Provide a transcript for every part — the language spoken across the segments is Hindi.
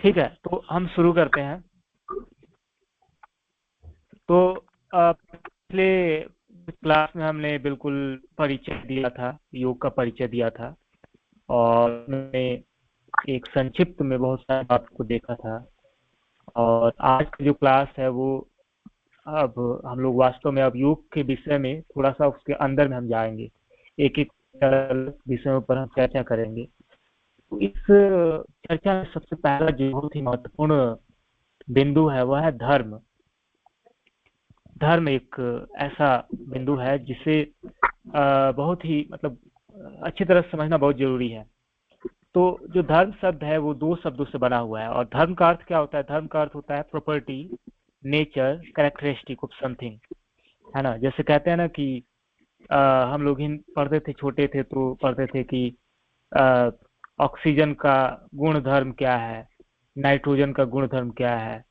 ठीक है, तो हम शुरू करते हैं। तो पिछले क्लास में हमने बिल्कुल परिचय दिया था, योग का परिचय दिया था, और हमने एक संक्षिप्त में बहुत सारी बातों को देखा था। और आज की जो क्लास है वो अब हम लोग वास्तव में अब योग के विषय में थोड़ा सा उसके अंदर में हम जाएंगे, एक एक विषयों पर हम चर्चा करेंगे। तो इस चर्चा में सबसे पहला जो बहुत ही महत्वपूर्ण बिंदु है वह है धर्म। धर्म एक ऐसा बिंदु है जिसे बहुत ही मतलब अच्छी तरह से समझना बहुत जरूरी है। तो जो धर्म शब्द है वो दो शब्दों से बना हुआ है, और धर्म का अर्थ क्या होता है? धर्म का अर्थ होता है property, nature, characteristic of something, है ना। जैसे कहते हैं ना कि हम लोग हिंद पढ़ते थे, छोटे थे तो पढ़ते थे कि ऑक्सीजन का गुण धर्म क्या है, नाइट्रोजन का गुण धर्म क्या है,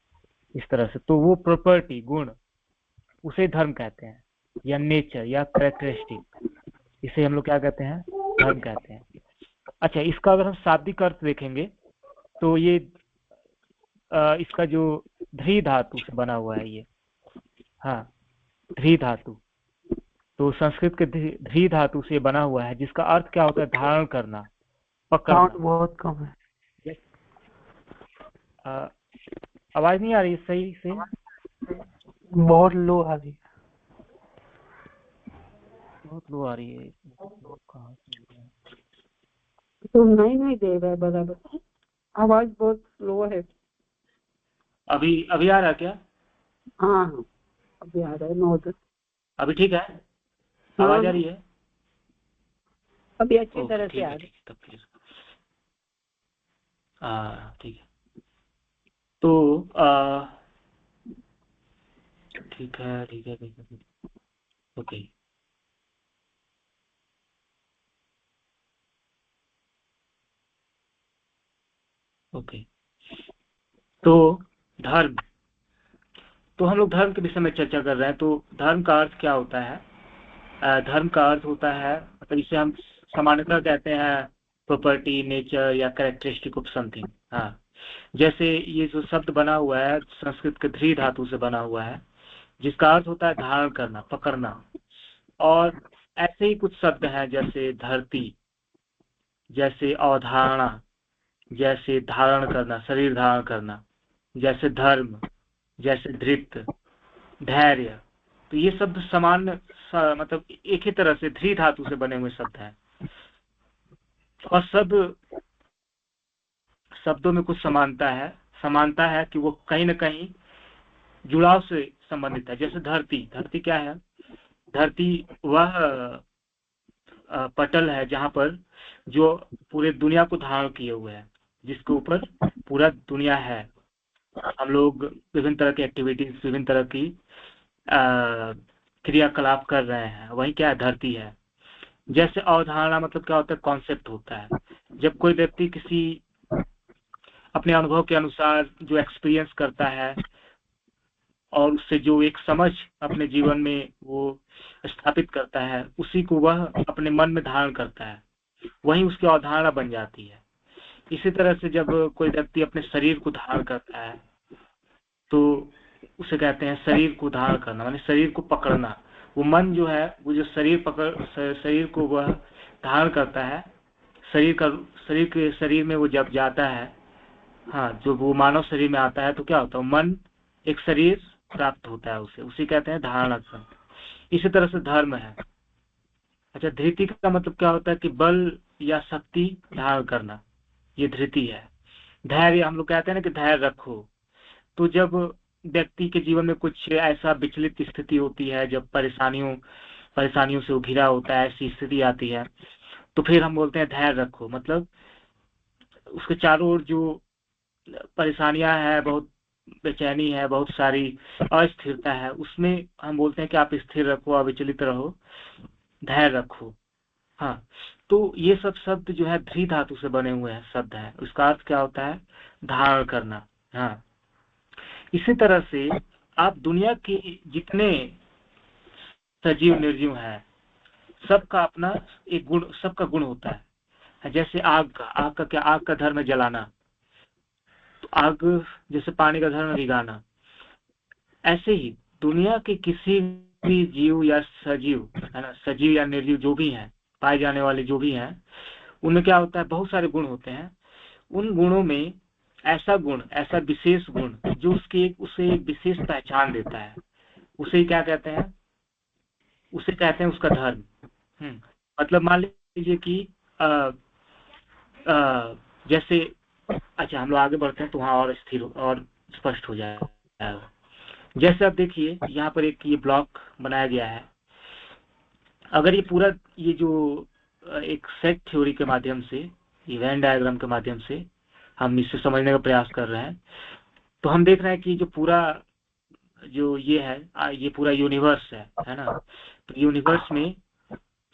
इस तरह से। तो वो प्रॉपर्टी, गुण, उसे धर्म कहते हैं, या नेचर या कैरेक्टरिस्टिक, इसे हम लोग क्या कहते हैं? धर्म कहते हैं। अच्छा, इसका अगर हम शाब्दिक अर्थ देखेंगे तो ये इसका जो ध्री धातु से बना हुआ है ये, हाँ, ध्री धातु, तो संस्कृत के ध्री धातु से बना हुआ है, जिसका अर्थ क्या होता है? धारण करना, पकड़ना। बहुत कम है। आवाज नहीं आ रही सही से? बहुत लो आ रही है। बहुत लो आ रही है। कहाँ से? तो नहीं दे रहा है बराबर, आवाज बहुत लो है। अभी अभी आ रहा क्या? हाँ, अभी आ रहा है 9। अभी ठीक है? आवाज आ रही है? अभी अच्छी तरह से ठीक आ है, रही ठीक है, तब फिर ठीक है। तो ठीक है, ठीक है, ठीक है, ओके। ओके, तो धर्म, तो हम लोग धर्म के विषय में चर्चा कर रहे हैं। तो धर्म का अर्थ क्या होता है? धर्म का अर्थ होता है, मतलब इसे हम सामान्यतः कहते हैं प्रॉपर्टी, नेचर या कैरेक्टरिस्टिक ऑफ समथिंग। हाँ, जैसे ये जो शब्द बना हुआ है संस्कृत के ध्री धातु से बना हुआ है, जिसका अर्थ होता है धारण करना, पकड़ना। और ऐसे ही कुछ शब्द हैं जैसे धरती, जैसे अवधारणा, जैसे धारण करना, शरीर धारण करना, जैसे धर्म, जैसे धृत, धैर्य। तो ये शब्द सामान्य मतलब एक ही तरह से ध्री धातु से बने हुए शब्द हैं, और सब शब्दों में कुछ समानता है कि वो कहीं ना कहीं जुड़ाव से संबंधित है। जैसे धरती, धरती क्या है? धरती वह पटल है जहां पर जो पूरे दुनिया को धारण किए हुए है, जिसके ऊपर पूरा दुनिया है। हम लोग विभिन्न तरह की एक्टिविटीज, विभिन्न तरह की क्रियाकलाप कर रहे हैं, वही क्या है? धरती है। जैसे अवधारणा मतलब क्या होता है? कॉन्सेप्ट होता है। जब कोई व्यक्ति किसी अपने अनुभव के अनुसार जो एक्सपीरियंस करता है और उससे जो एक समझ अपने जीवन में वो स्थापित करता है, उसी को वह अपने मन में धारण करता है, वही उसकी अवधारणा बन जाती है। इसी तरह से जब कोई व्यक्ति अपने शरीर को धारण करता है तो उसे कहते हैं शरीर को धारण करना, माने शरीर को पकड़ना। वो मन जो है, वो जो शरीर को वह धारण करता है, शरीर में वो जब जाता है, हाँ, जो वो मानव शरीर में आता है तो क्या होता है? मन, एक शरीर प्राप्त होता है उसे, उसी कहते हैं धारणा। इसी तरह से धर्म है। अच्छा, धृति का मतलब क्या होता है? कि बल या शक्ति धारण करना, ये धृति है। धैर्य, हम लोग कहते हैं ना कि धैर्य रखो। तो जब व्यक्ति के जीवन में कुछ ऐसा विचलित स्थिति होती है, जब परेशानियों से वो घिरा होता है, ऐसी स्थिति आती है, तो फिर हम बोलते हैं धैर्य रखो। मतलब उसके चारों ओर जो परेशानियां हैं, बहुत बेचैनी है, बहुत सारी अस्थिरता है, उसमें हम बोलते हैं कि आप स्थिर रखो, अविचलित रहो, धैर्य रखो। हाँ, तो ये सब शब्द जो है ध्री धातु से बने हुए हैं शब्द हैं। उसका अर्थ क्या होता है? धारण करना। हाँ, इसी तरह से आप दुनिया के जितने सजीव निर्जीव हैं, सबका अपना एक गुण, सबका गुण होता है। जैसे आग का क्या? आग का धर्म है जलाना। तो आग जैसे पानी का धर्म भिगाना, ऐसे ही दुनिया के किसी भी जीव या सजीव, है ना, सजीव या निर्जीव जो भी हैं, पाए जाने वाले जो भी हैं, उनमें क्या होता है, बहुत सारे गुण होते हैं। उन गुणों में ऐसा गुण, ऐसा विशेष गुण जो उसे एक विशेष पहचान देता है, उसे क्या कहते हैं, उसे कहते हैं उसका धर्म। मतलब मान लीजिए कि जैसे, अच्छा हम लोग आगे बढ़ते हैं तो वहाँ और स्थिर और स्पष्ट हो जाएगा। जैसे आप देखिए यहाँ पर एक ये ब्लॉक बनाया गया है। अगर ये पूरा, ये जो एक सेट थ्योरी के माध्यम से, ये वेन डायग्राम के माध्यम से हम इससे समझने का प्रयास कर रहे हैं, तो हम देख रहे हैं कि जो पूरा जो ये है, ये पूरा यूनिवर्स है ना। तो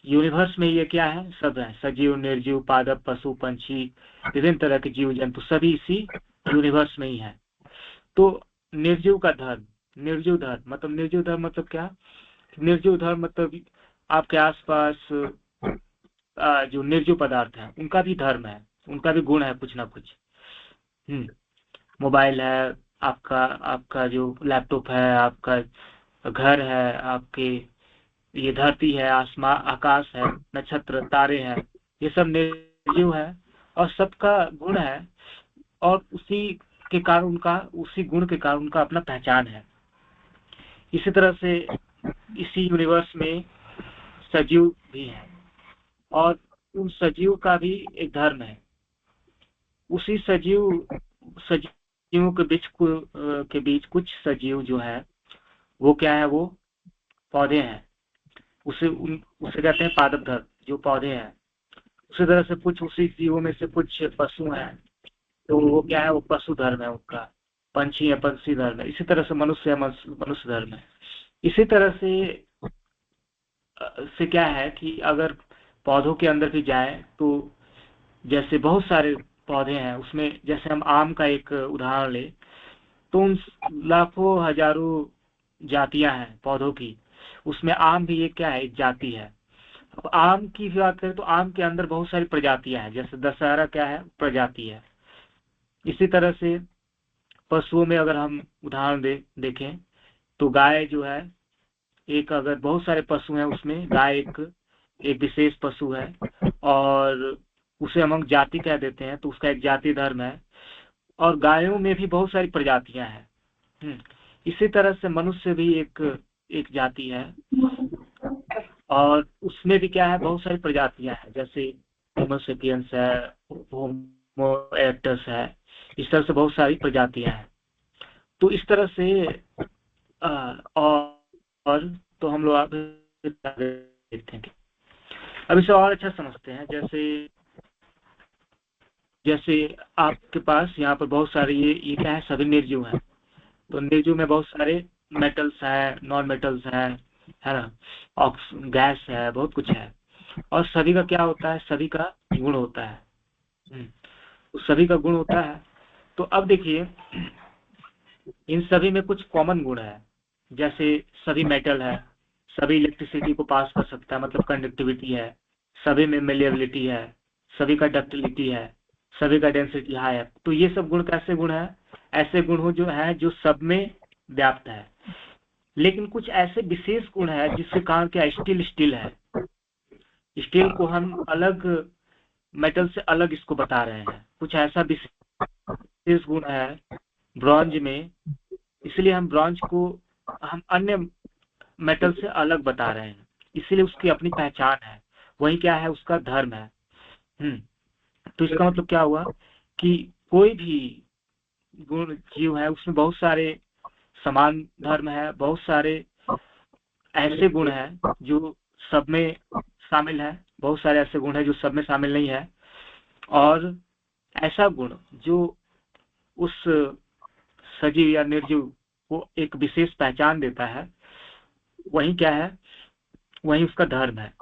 यूनिवर्स में ये क्या है, सब है, सजीव, निर्जीव, पादप, पशु, पंछी, विभिन्न तरह के जीव जंतु, सभी इसी यूनिवर्स में ही है। तो निर्जीव का धर्म, निर्जीव धर्म मतलब क्या, निर्जीव धर्म मतलब आपके आसपास जो निर्जीव पदार्थ है उनका भी धर्म है, उनका भी गुण है कुछ ना कुछ। मोबाइल है आपका, आपका जो लैपटॉप है, आपका घर है, आपके ये धरती है, आसमान, आकाश है, नक्षत्र, तारे हैं, ये सब निर्जीव है और सबका गुण है, और उसी के कारण उनका, उसी गुण के कारण उनका अपना पहचान है। इसी तरह से इसी यूनिवर्स में सजीव भी है और उन सजीव का भी एक धर्म है। उसी सजीवों के बीच कुछ सजीव जो है वो क्या है, वो पौधे हैं, उसे कहते हैं पादप धर्म, जो पौधे हैं। उसी तरह से कुछ उसी जीवों में से कुछ पशु हैं, तो वो क्या है, वो पशु धर्म है उनका, पंछी है, पंछी धर्म है। इसी तरह से मनुष्य है, मनुष्य धर्म है। इसी तरह से क्या है कि अगर पौधों के अंदर भी जाए तो जैसे बहुत सारे पौधे हैं, उसमें जैसे हम आम का एक उदाहरण ले तो उन लाखों हजारों जातियां हैं पौधों की, उसमें आम भी एक क्या है, एक जाति है। अब आम की बात करें तो आम के अंदर बहुत सारी प्रजातियां हैं, जैसे दशहरा क्या है, प्रजाति है। इसी तरह से पशुओं में अगर हम उदाहरण देखें तो गाय जो है, एक अगर बहुत सारे पशु हैं उसमें गाय एक विशेष पशु है और उसे हम जाति कह देते हैं, तो उसका एक जाति धर्म है। और गायों में भी बहुत सारी प्रजातियां हैं। इसी तरह से मनुष्य भी एक जाति है और उसमें भी क्या है, बहुत सारी प्रजातियां हैं, जैसे होमो सेपियंस है, होमो इरेक्टस है, इस तरह से बहुत सारी प्रजातियां हैं। तो इस तरह से और तो हम लोग देखते हैं, अब इसे और अच्छा समझते हैं। जैसे आपके पास यहाँ पर बहुत सारे ये क्या है, सभी निर्जीव हैं। तो निर्जीव में बहुत सारे मेटल्स है, नॉन मेटल्स है ना, गैस है, बहुत कुछ है। और सभी का क्या होता है, सभी का गुण होता है। तो सभी का गुण होता है। तो अब देखिए इन सभी में कुछ कॉमन गुण है, जैसे सभी मेटल है, सभी इलेक्ट्रिसिटी को पास कर सकता है, मतलब कंडक्टिविटी है, सभी में मेलिएबिलिटी है, सभी का डक्टिलिटी है, सभी का डेंसिटी हाई है। तो ये सब गुण कैसे गुण है, ऐसे गुण हो जो है जो सब में व्याप्त है। लेकिन कुछ ऐसे विशेष गुण है जिसके कारण क्या, स्टील है, स्टील को हम अलग, मेटल से अलग इसको बता रहे हैं। कुछ ऐसा विशेष गुण है ब्रॉन्ज में, इसलिए हम ब्रॉन्ज को हम अन्य मेटल से अलग बता रहे हैं, इसलिए उसकी अपनी पहचान है, वही क्या है, उसका धर्म है। तो इसका मतलब क्या हुआ कि कोई भी गुण जीव है उसमें बहुत सारे समान धर्म है, बहुत सारे ऐसे गुण हैं जो सब में शामिल है, बहुत सारे ऐसे गुण हैं जो सब में शामिल नहीं है, और ऐसा गुण जो उस सजीव या निर्जीव को एक विशेष पहचान देता है, वही क्या है, वही उसका धर्म है।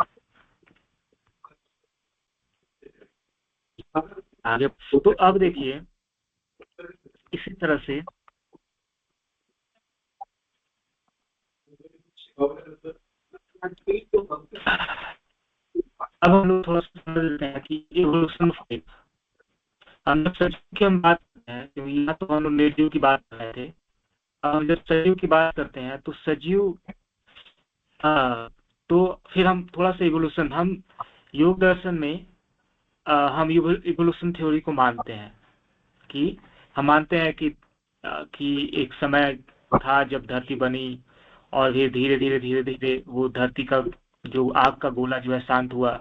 आगे तो अब देखिए इसी तरह से अब हम लोग थोड़ा समझ लेते हैं कि इवोल्यूशन, हम लोग सच की हम बात हैं, क्योंकि यहाँ तो हम लोग निर्जीव की बात कर रहे थे। अब हम जब सजीव की बात करते हैं तो सजीव, तो फिर हम थोड़ा सा इवोल्यूशन, हम योग दर्शन में हम इवोल्यूशन थ्योरी को मानते हैं कि हम मानते हैं कि एक समय था जब धरती बनी और फिर धीरे धीरे धीरे धीरे वो धरती का जो आग का गोला जो है शांत हुआ,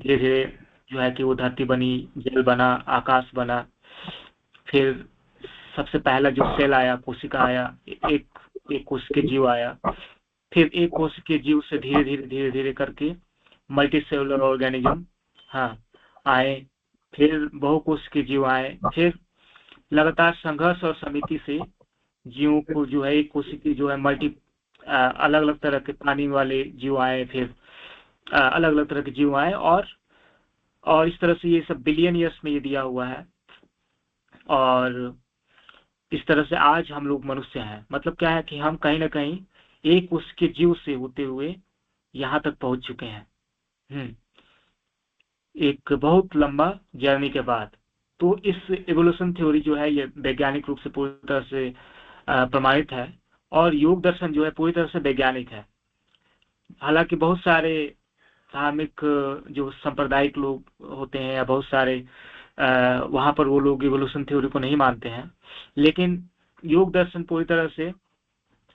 धीरे धीरे जो है कि वो धरती बनी, जल बना, आकाश बना, फिर सबसे पहला जो सेल आया, कोशिका आया, एक कोश के जीव आया, फिर एक कोश के जीव से धीरे धीरे धीरे धीरे करके मल्टी सेलुलर ऑर्गेनिज्म आए, फिर बहुकोश के जीव आए, फिर लगातार संघर्ष और समिति से जीवों को जो है एक कोशिकी जो है अलग अलग तरह के पानी वाले जीव आए, फिर अलग अलग तरह के जीव आए, और इस तरह से ये सब बिलियन ईयर्स में ये दिया हुआ है। और इस तरह से आज हम लोग मनुष्य हैं। मतलब क्या है कि हम कहीं ना कहीं एक उसके जीव से होते हुए यहाँ तक पहुंच चुके हैं, एक बहुत लंबा जर्नी के बाद। तो इस एवोल्यूशन थ्योरी जो है ये वैज्ञानिक रूप से पूरी तरह से प्रमाणित है, और योग दर्शन जो है पूरी तरह से वैज्ञानिक है। हालांकि बहुत सारे धार्मिक जो सांप्रदायिक लोग होते हैं या बहुत सारे वहां पर वो लोग इवोल्यूशन थ्योरी को नहीं मानते हैं, लेकिन योग दर्शन पूरी तरह से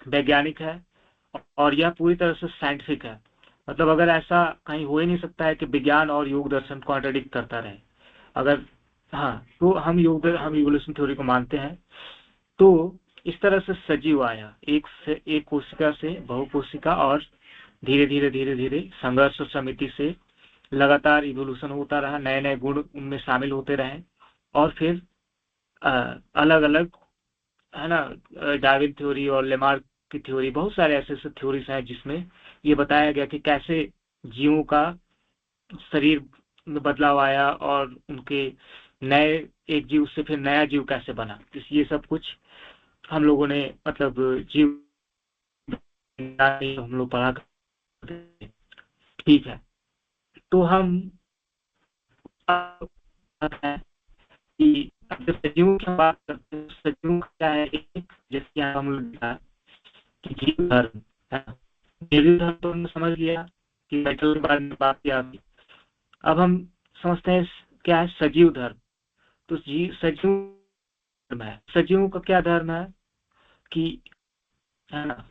वैज्ञानिक है और यह पूरी तरह से साइंटिफिक है। मतलब अगर ऐसा कहीं हो ही नहीं सकता है कि विज्ञान और योग दर्शन कॉन्ट्रडिक्ट करता रहे। अगर तो हम इवोल्यूशन थ्योरी को मानते हैं। तो इस तरह से सजीव आया, एक कोशिका से बहुकोशिका, और धीरे धीरे धीरे धीरे संघर्ष और समिति से लगातार इवोल्यूशन होता रहा, नए नए गुण उनमें शामिल होते रहे, और फिर अलग अलग है ना, डार्विन थ्योरी और लेमार्क की थ्योरी, बहुत सारे ऐसे ऐसे थ्योरीज हैं जिसमें ये बताया गया कि कैसे जीवों का शरीर में बदलाव आया और उनके नए एक जीव से फिर नया जीव कैसे बना। ये सब कुछ हम लोगों ने मतलब जीव हम लोग पढ़ा करते हैं। ठीक है, तो हम कि सजीवों की बात करते हैं, सजीवों का क्या है, एक जैसे हम लोग कि जीव धर्म है। जीव धर्म तो हमने समझ लिया कि मेटल के बारे में बात किया। अब हम समझते हैं क्या है सजीव धर्म। तो सजीव धर्म है, सजीवों का क्या धर्म है कि है ना,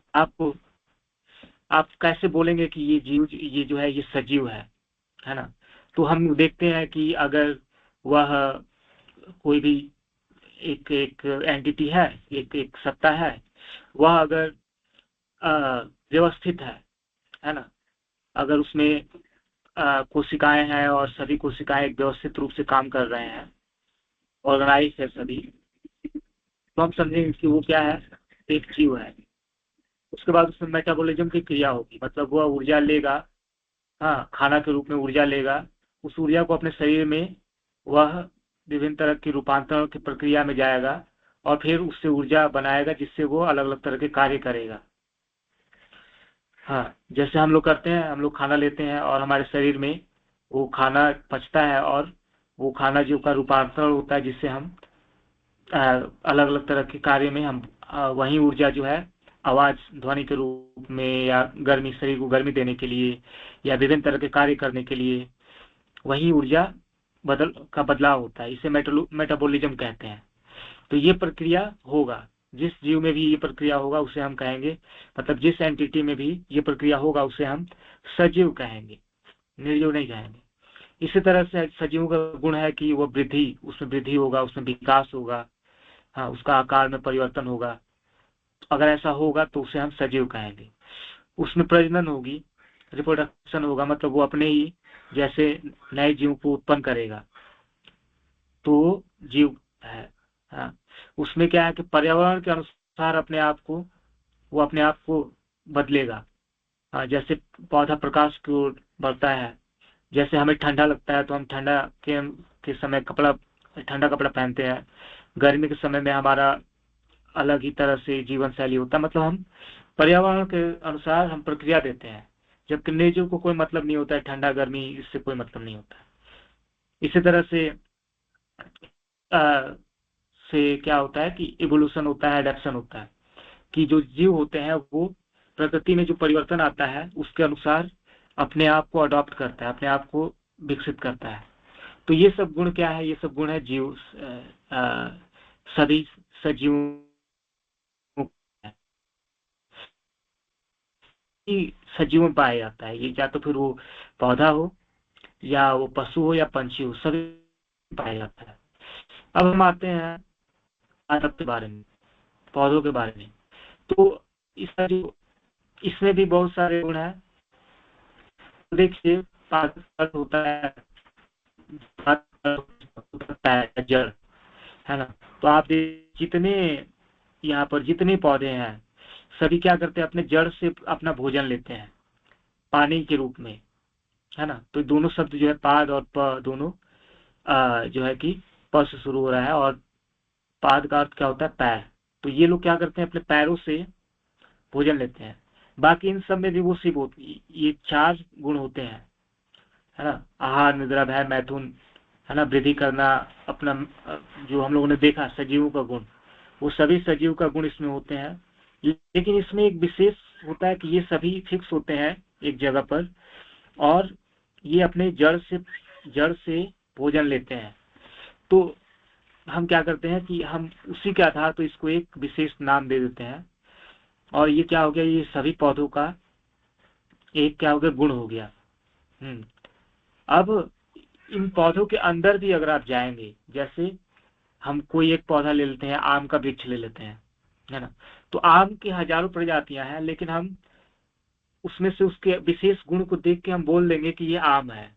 आप कैसे बोलेंगे कि ये जीव, ये जो है ये सजीव है ना। तो हम देखते हैं कि अगर वह कोई भी एक एंटिटी है, एक सत्ता है, वह अगर व्यवस्थित है ना, अगर उसमें कोशिकाएं हैं और सभी कोशिकाएं एक व्यवस्थित रूप से काम कर रहे हैं, ऑर्गेनाइज है सभी, तो हम समझेंगे कि वो क्या है, एक जीव है। उसके बाद उसमें मेटाबॉलिज्म की क्रिया होगी, मतलब वह ऊर्जा लेगा, खाना के रूप में ऊर्जा लेगा, उस ऊर्जा को अपने शरीर में वह विभिन्न तरह की रूपांतरण की प्रक्रिया में जाएगा और फिर उससे ऊर्जा बनाएगा जिससे वो अलग अलग तरह के कार्य करेगा। जैसे हम लोग करते हैं, हम लोग खाना लेते हैं और हमारे शरीर में वो खाना पचता है और वो खाना जो का रूपांतरण होता है जिससे हम अलग अलग तरह के कार्य में हम वही ऊर्जा जो है आवाज ध्वनि के रूप में या गर्मी, शरीर को गर्मी देने के लिए या विभिन्न तरह के कार्य करने के लिए वही ऊर्जा बदलाव होता है। इसे मेटाबॉलिज्म कहते हैं। तो ये प्रक्रिया होगा, जिस जीव में भी ये प्रक्रिया होगा उसे हम कहेंगे, मतलब जिस एंटिटी में भी ये प्रक्रिया होगा उसे हम सजीव कहेंगे, निर्जीव नहीं कहेंगे। इसी तरह से सजीव का गुण है कि वो उसमें वृद्धि होगा, उसमें विकास होगा, उसका आकार में परिवर्तन होगा। अगर ऐसा होगा तो उसे हम सजीव कहेंगे। उसमें प्रजनन होगी, रिप्रोडक्शन होगा, मतलब वो अपने ही जैसे नए जीव को उत्पन्न करेगा, तो जीव है। उसमें क्या है कि पर्यावरण के अनुसार वो अपने आप को बदलेगा। जैसे पौधा प्रकाश की ओर बढ़ता है, जैसे हमें ठंडा लगता है तो हम ठंडा के समय ठंडा कपड़ा पहनते हैं, गर्मी के समय में हमारा अलग ही तरह से जीवन शैली होता है। मतलब हम पर्यावरण के अनुसार हम प्रक्रिया देते हैं, जबकि निर्जीव को कोई मतलब नहीं होता है, ठंडा गर्मी इससे कोई मतलब नहीं होता है। इसी तरह से से क्या होता है कि इवोल्यूशन होता है, एडेप्शन होता है, कि जो जीव होते हैं वो प्रकृति में जो परिवर्तन आता है उसके अनुसार अपने आप को अडॉप्ट करता है, अपने आप को विकसित करता है। तो ये सब गुण क्या है? ये सब गुण है जीव सभी सजीवों सजीवों में पाया जाता है। ये या तो फिर वो पौधा हो या वो पशु हो या पंछी हो, सभी पाया जाता है। अब हम आते हैं पादप के बारे में, पौधों के बारे में। तो इसका जो इसमें भी बहुत सारे गुण हैं। तो देखिए, पादप होता है जड़, है ना। तो आप जितने यहाँ पर जितने पौधे हैं सभी क्या करते हैं? अपने जड़ से अपना भोजन लेते हैं पानी के रूप में, है ना। तो दोनों शब्द जो है पाद और प दोनों जो है कि प से शुरू हो रहा है, और पाद का अर्थ क्या होता है? पैर। तो ये लोग क्या करते हैं? अपने पैरों से भोजन लेते हैं। बाकी इन सब में भी वो सिर्फ ये 4 गुण होते हैं, है ना। आहार, निद्रा, भय, मैथुन, है ना, वृद्धि करना, अपना जो हम लोगों ने देखा सजीवों का गुण, वो सभी सजीव का गुण इसमें होते हैं। लेकिन इसमें एक विशेष होता है कि ये सभी फिक्स होते हैं एक जगह पर, और ये अपने जड़ से भोजन लेते हैं। तो हम क्या करते हैं कि हम उसी के आधार पर इसको एक विशेष नाम दे देते हैं, और ये क्या हो गया? ये सभी पौधों का एक क्या हो गया? गुण हो गया। अब इन पौधों के अंदर भी अगर आप जाएंगे, जैसे हम कोई एक पौधा ले लेते हैं, आम का वृक्ष ले लेते हैं, है ना। तो आम की हजारों प्रजातियां हैं, लेकिन हम उसमें से उसके विशेष गुण को देख के हम बोल देंगे कि ये आम है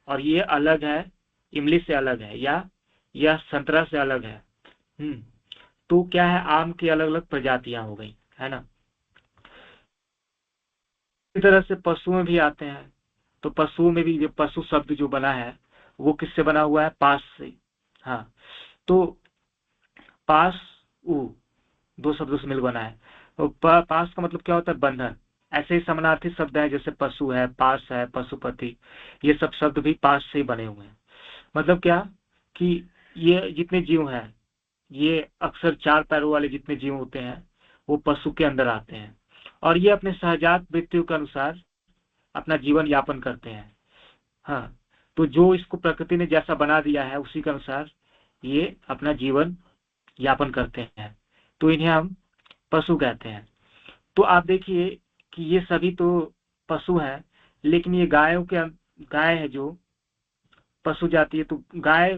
और ये अलग है, इमली से अलग है, या यह संतरा से अलग है। तो क्या है? आम की अलग अलग प्रजातियां हो गई, है ना। इसी तरह से पशुओं भी आते हैं। तो पशुओं में भी जो पशु शब्द जो बना है वो किससे बना हुआ है? पास से। हाँ, तो पास उ 2 शब्दों से मिल बना है। तो पास का मतलब क्या होता है? बंधन। ऐसे ही समानार्थी शब्द है, जैसे पशु है, पास है, पशुपति, ये सब शब्द भी पास से ही बने हुए हैं। मतलब क्या कि ये जितने जीव हैं, ये अक्सर 4 पैरों वाले जितने जीव होते हैं वो पशु के अंदर आते हैं, और ये अपने सहजात मृत्यु के अनुसार अपना जीवन यापन करते हैं। हाँ, तो जो इसको प्रकृति ने जैसा बना दिया है उसी के अनुसार ये अपना जीवन यापन करते हैं। तो इन्हें हम पशु कहते हैं। तो आप देखिए कि ये सभी तो पशु हैं, लेकिन ये गाय है जो पशु जाति है। तो गाय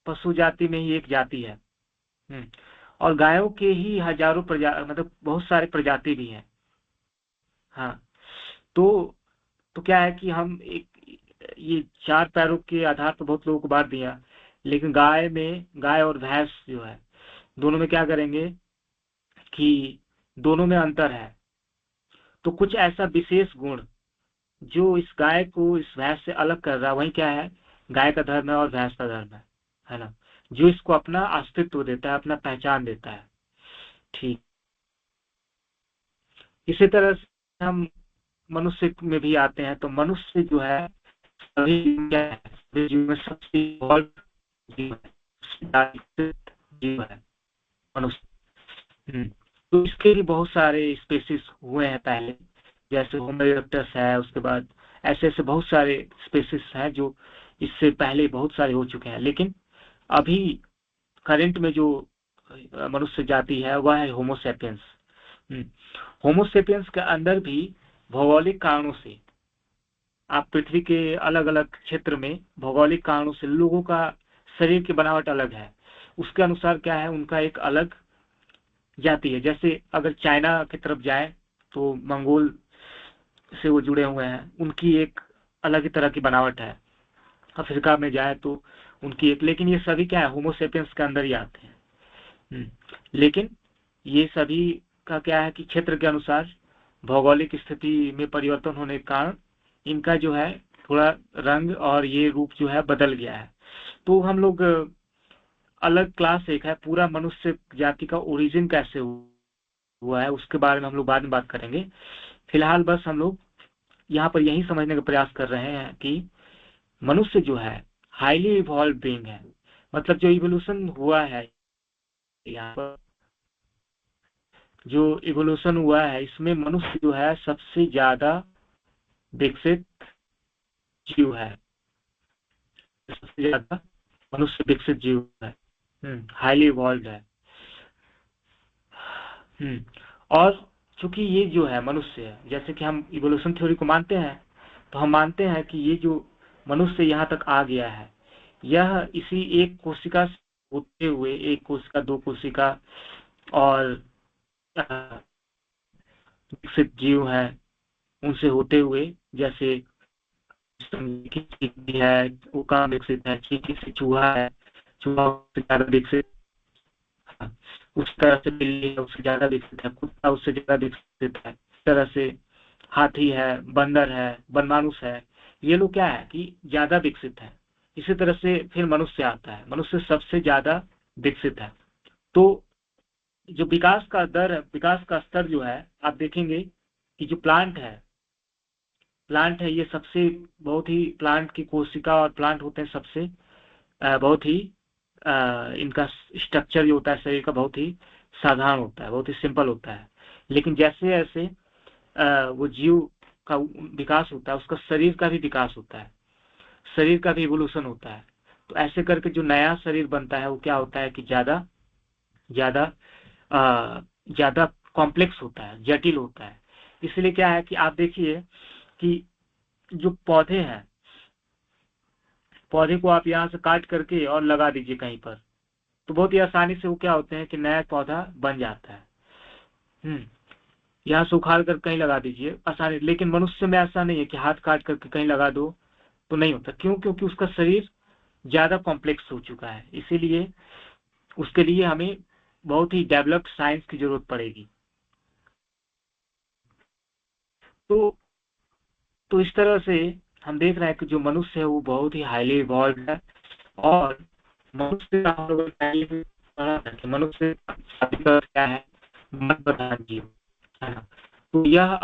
पशु जाति में ही एक जाति है। और गायों के ही हजारों मतलब बहुत सारे प्रजाति भी हैं। हाँ, तो क्या है कि हम एक ये 4 पैरों के आधार पर बहुत लोगों को बांट दिया, लेकिन गाय और भैंस जो है दोनों में क्या करेंगे कि दोनों में अंतर है। तो कुछ ऐसा विशेष गुण जो इस गाय को इस भैंस से अलग कर रहा है, वही क्या है? गाय का धर्म है और भैंस का धर्म है ना, जो इसको अपना अस्तित्व देता है, अपना पहचान देता है। ठीक इसी तरह से हम मनुष्य में भी आते हैं। तो मनुष्य जो है सभी क्या है? सभी जीव में सबसे evolved जीव है, जीव है मनुष्य। तो इसके भी बहुत सारे स्पेसिस हुए हैं पहले, जैसे होमो इरेक्टस है, उसके बाद ऐसे ऐसे बहुत सारे स्पेसिस हैं जो इससे पहले बहुत सारे हो चुके हैं। लेकिन अभी करंट में जो मनुष्य जाति है वह है होमो सेपियंस। होमो सेपियंस के अंदर भी भौगोलिक कारणों से, आप पृथ्वी के अलग अलग क्षेत्र में भौगोलिक कारणों से लोगों का शरीर की बनावट अलग है, उसके अनुसार क्या है? उनका एक अलग जाति है। जैसे अगर चाइना की तरफ जाए तो मंगोल से वो जुड़े हुए हैं, उनकी एक अलग ही तरह की बनावट है। अफ्रीका में जाए तो उनकी एक, लेकिन ये सभी क्या है? होमो सेपियंस के अंदर ही आते हैं। लेकिन ये सभी का क्या है कि क्षेत्र के अनुसार भौगोलिक स्थिति में परिवर्तन होने के कारण इनका जो है थोड़ा रंग और ये रूप जो है बदल गया है। तो हम लोग अलग क्लास एक है, पूरा मनुष्य जाति का ओरिजिन कैसे हुआ है उसके बारे में हम लोग बाद में बात करेंगे। फिलहाल बस हम लोग यहाँ पर यही समझने का प्रयास कर रहे हैं कि मनुष्य जो है हाईली इवॉल्व बीइंग है। मतलब जो इवोल्यूशन हुआ है यहाँ पर जो इवोल्यूशन हुआ है इसमें मनुष्य जो है सबसे ज्यादा विकसित जीव है, सबसे ज्यादा मनुष्य विकसित जीव है, हाईली इवॉल्व है। और चूंकि ये जो है मनुष्य है, जैसे कि हम इवोल्यूशन थ्योरी को मानते हैं, तो हम मानते हैं कि ये जो मनुष्य यहाँ तक आ गया है, यह इसी एक कोशिका से होते हुए, एक कोशिका, दो कोशिका और विकसित जीव है उनसे होते हुए, जैसे चींटी है वो कम विकसित है, चींटी से चूहा है, चूहा उससे ज्यादा विकसित, उस तरह से बिल्ली है उससे ज्यादा विकसित है, कुत्ता उससे ज्यादा विकसित है, इस तरह से हाथी है, बंदर है, बनमानुष है, ये लोग क्या है कि ज्यादा विकसित है। इसी तरह से फिर मनुष्य आता है, मनुष्य सबसे ज्यादा विकसित है। तो जो विकास का दर है, विकास का स्तर जो है, आप देखेंगे कि जो प्लांट है ये सबसे बहुत ही, प्लांट की कोशिका और प्लांट होते हैं सबसे बहुत ही इनका स्ट्रक्चर जो होता है शरीर का बहुत ही साधारण होता है, बहुत ही सिंपल होता है। लेकिन जैसे जैसे वो जीव का विकास होता है, उसका शरीर का भी विकास होता है, शरीर का भी इवोल्यूशन होता है। तो ऐसे करके जो नया शरीर बनता है वो क्या होता है कि ज्यादा ज्यादा ज्यादा कॉम्प्लेक्स होता है, जटिल होता है। इसलिए क्या है कि आप देखिए कि जो पौधे हैं, पौधे को आप यहाँ से काट करके और लगा दीजिए कहीं पर, तो बहुत ही आसानी से वो क्या होते हैं कि नया पौधा बन जाता है। यहाँ से उखाड़ कर कहीं लगा दीजिए आसानी। लेकिन मनुष्य में ऐसा नहीं है कि हाथ काट करके कहीं लगा दो तो नहीं होता। क्यों? क्योंकि उसका शरीर ज्यादा कॉम्प्लेक्स हो चुका है, इसीलिए उसके लिए हमें बहुत ही डेवलप्ड साइंस की जरूरत पड़ेगी। तो इस तरह से हम देख रहे हैं कि जो मनुष्य है वो बहुत ही हाईली इवॉल्व है। और मनुष्य का हम लोगों ने पहले भी पढ़ा था कि मनुष्य का क्या है, मन प्रधान जीव है ना। तो यह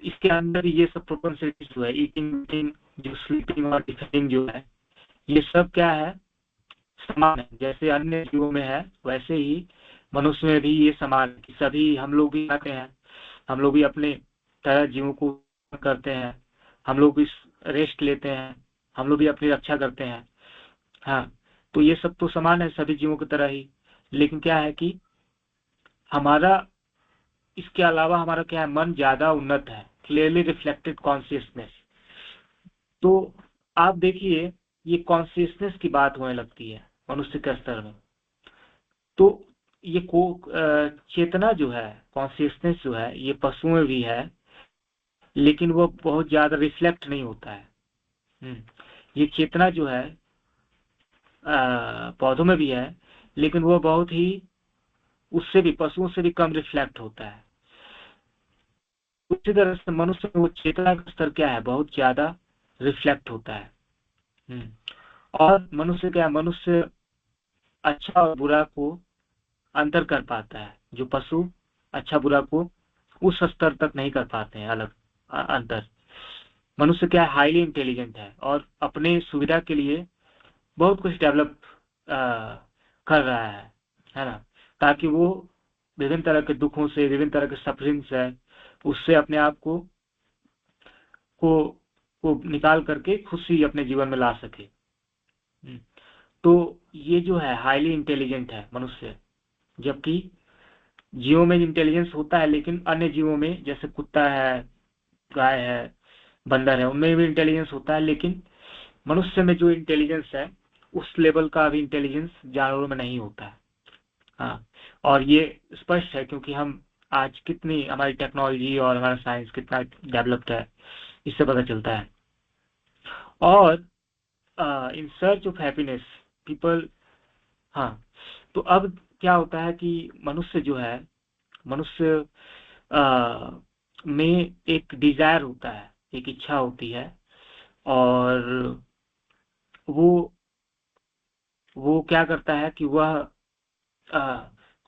इसके अंदर ये सब प्रोपेंसिटीज जो है, ईटिंग, जो स्लीपिंग और डिफेंडिंग जो है, ये सब क्या है, समान है। जैसे अन्य जीवों में है वैसे ही मनुष्य में भी ये समान है कि सभी हम लोग भी आते हैं, हम लोग भी अपने तरह जीवों को करते हैं, हम लोग भी रेस्ट लेते हैं, हम लोग भी अपनी रक्षा करते हैं। हाँ, तो ये सब तो समान है सभी जीवों की तरह ही। लेकिन क्या है कि हमारा, इसके अलावा हमारा क्या है, मन ज्यादा उन्नत है, क्लियरली रिफ्लेक्टेड कॉन्शियसनेस। तो आप देखिए ये कॉन्शियसनेस की बात होने लगती है मनुष्य के स्तर में। तो ये चेतना जो है, कॉन्शियसनेस जो है, ये पशुओं में भी है, लेकिन वो बहुत ज्यादा रिफ्लेक्ट नहीं होता है। ये चेतना जो है पौधों में भी है, लेकिन वो बहुत ही, उससे भी, पशुओं से भी कम रिफ्लेक्ट होता है। उसी तरह से मनुष्य में वो चेतना का स्तर क्या है, बहुत ज्यादा रिफ्लेक्ट होता है। और मनुष्य क्या है, मनुष्य अच्छा और बुरा को अंतर कर पाता है, जो पशु अच्छा बुरा को उस स्तर तक नहीं कर पाते हैं, अलग अंतर। मनुष्य क्या है, हाईली इंटेलिजेंट है और अपने सुविधा के लिए बहुत कुछ डेवलप कर रहा है ना, ताकि वो विभिन्न तरह के दुखों से, विभिन्न तरह के सफरिंग से, उससे अपने आप को निकाल करके खुशी अपने जीवन में ला सके। तो ये जो है हाईली इंटेलिजेंट है मनुष्य। जबकि जीवों में इंटेलिजेंस होता है, लेकिन अन्य जीवों में जैसे कुत्ता है, गाय है, बंदर है, उनमें भी इंटेलिजेंस होता है, लेकिन मनुष्य में जो इंटेलिजेंस है उस लेवल का भी इंटेलिजेंस जानवरों में नहीं होता है। हाँ, और ये स्पष्ट है क्योंकि हम आज कितनी, हमारी टेक्नोलॉजी और हमारा साइंस कितना डेवलप्ड है, इससे पता चलता है। और in search of happiness people, हाँ, तो अब क्या होता है कि मनुष्य जो है, मनुष्य में एक डिजायर होता है, एक इच्छा होती है, और वो वो क्या करता है कि वह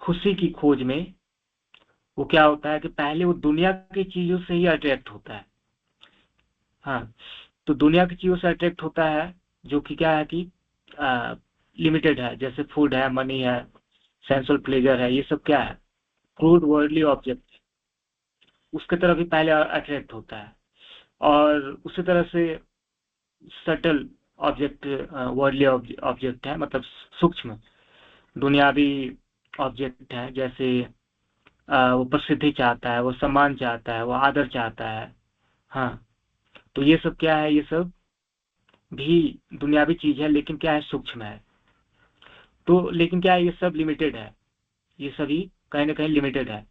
खुशी की खोज में वो क्या होता है कि पहले वो दुनिया की चीजों से ही अट्रैक्ट होता है। हाँ, तो दुनिया की चीजों से अट्रैक्ट होता है, जो कि क्या है कि लिमिटेड है, जैसे फूड है, मनी है, सेंसुअल प्लेजर है, ये सब क्या है, क्रूड वर्ल्डली ऑब्जेक्ट, उसके तरफ ही पहले अट्रैक्ट होता है। और उसी तरह से सटल ऑब्जेक्ट वर्ल्डली ऑब्जेक्ट है, मतलब सूक्ष्म दुनियावी ऑब्जेक्ट है, जैसे वो प्रसिद्धि चाहता है, वो सम्मान चाहता है, वो आदर चाहता है। हाँ, तो ये सब क्या है, ये सब भी दुनियावी चीज है, लेकिन क्या है, सूक्ष्म है। तो लेकिन क्या है, ये सब लिमिटेड है, ये सभी कहीं ना कहीं लिमिटेड है।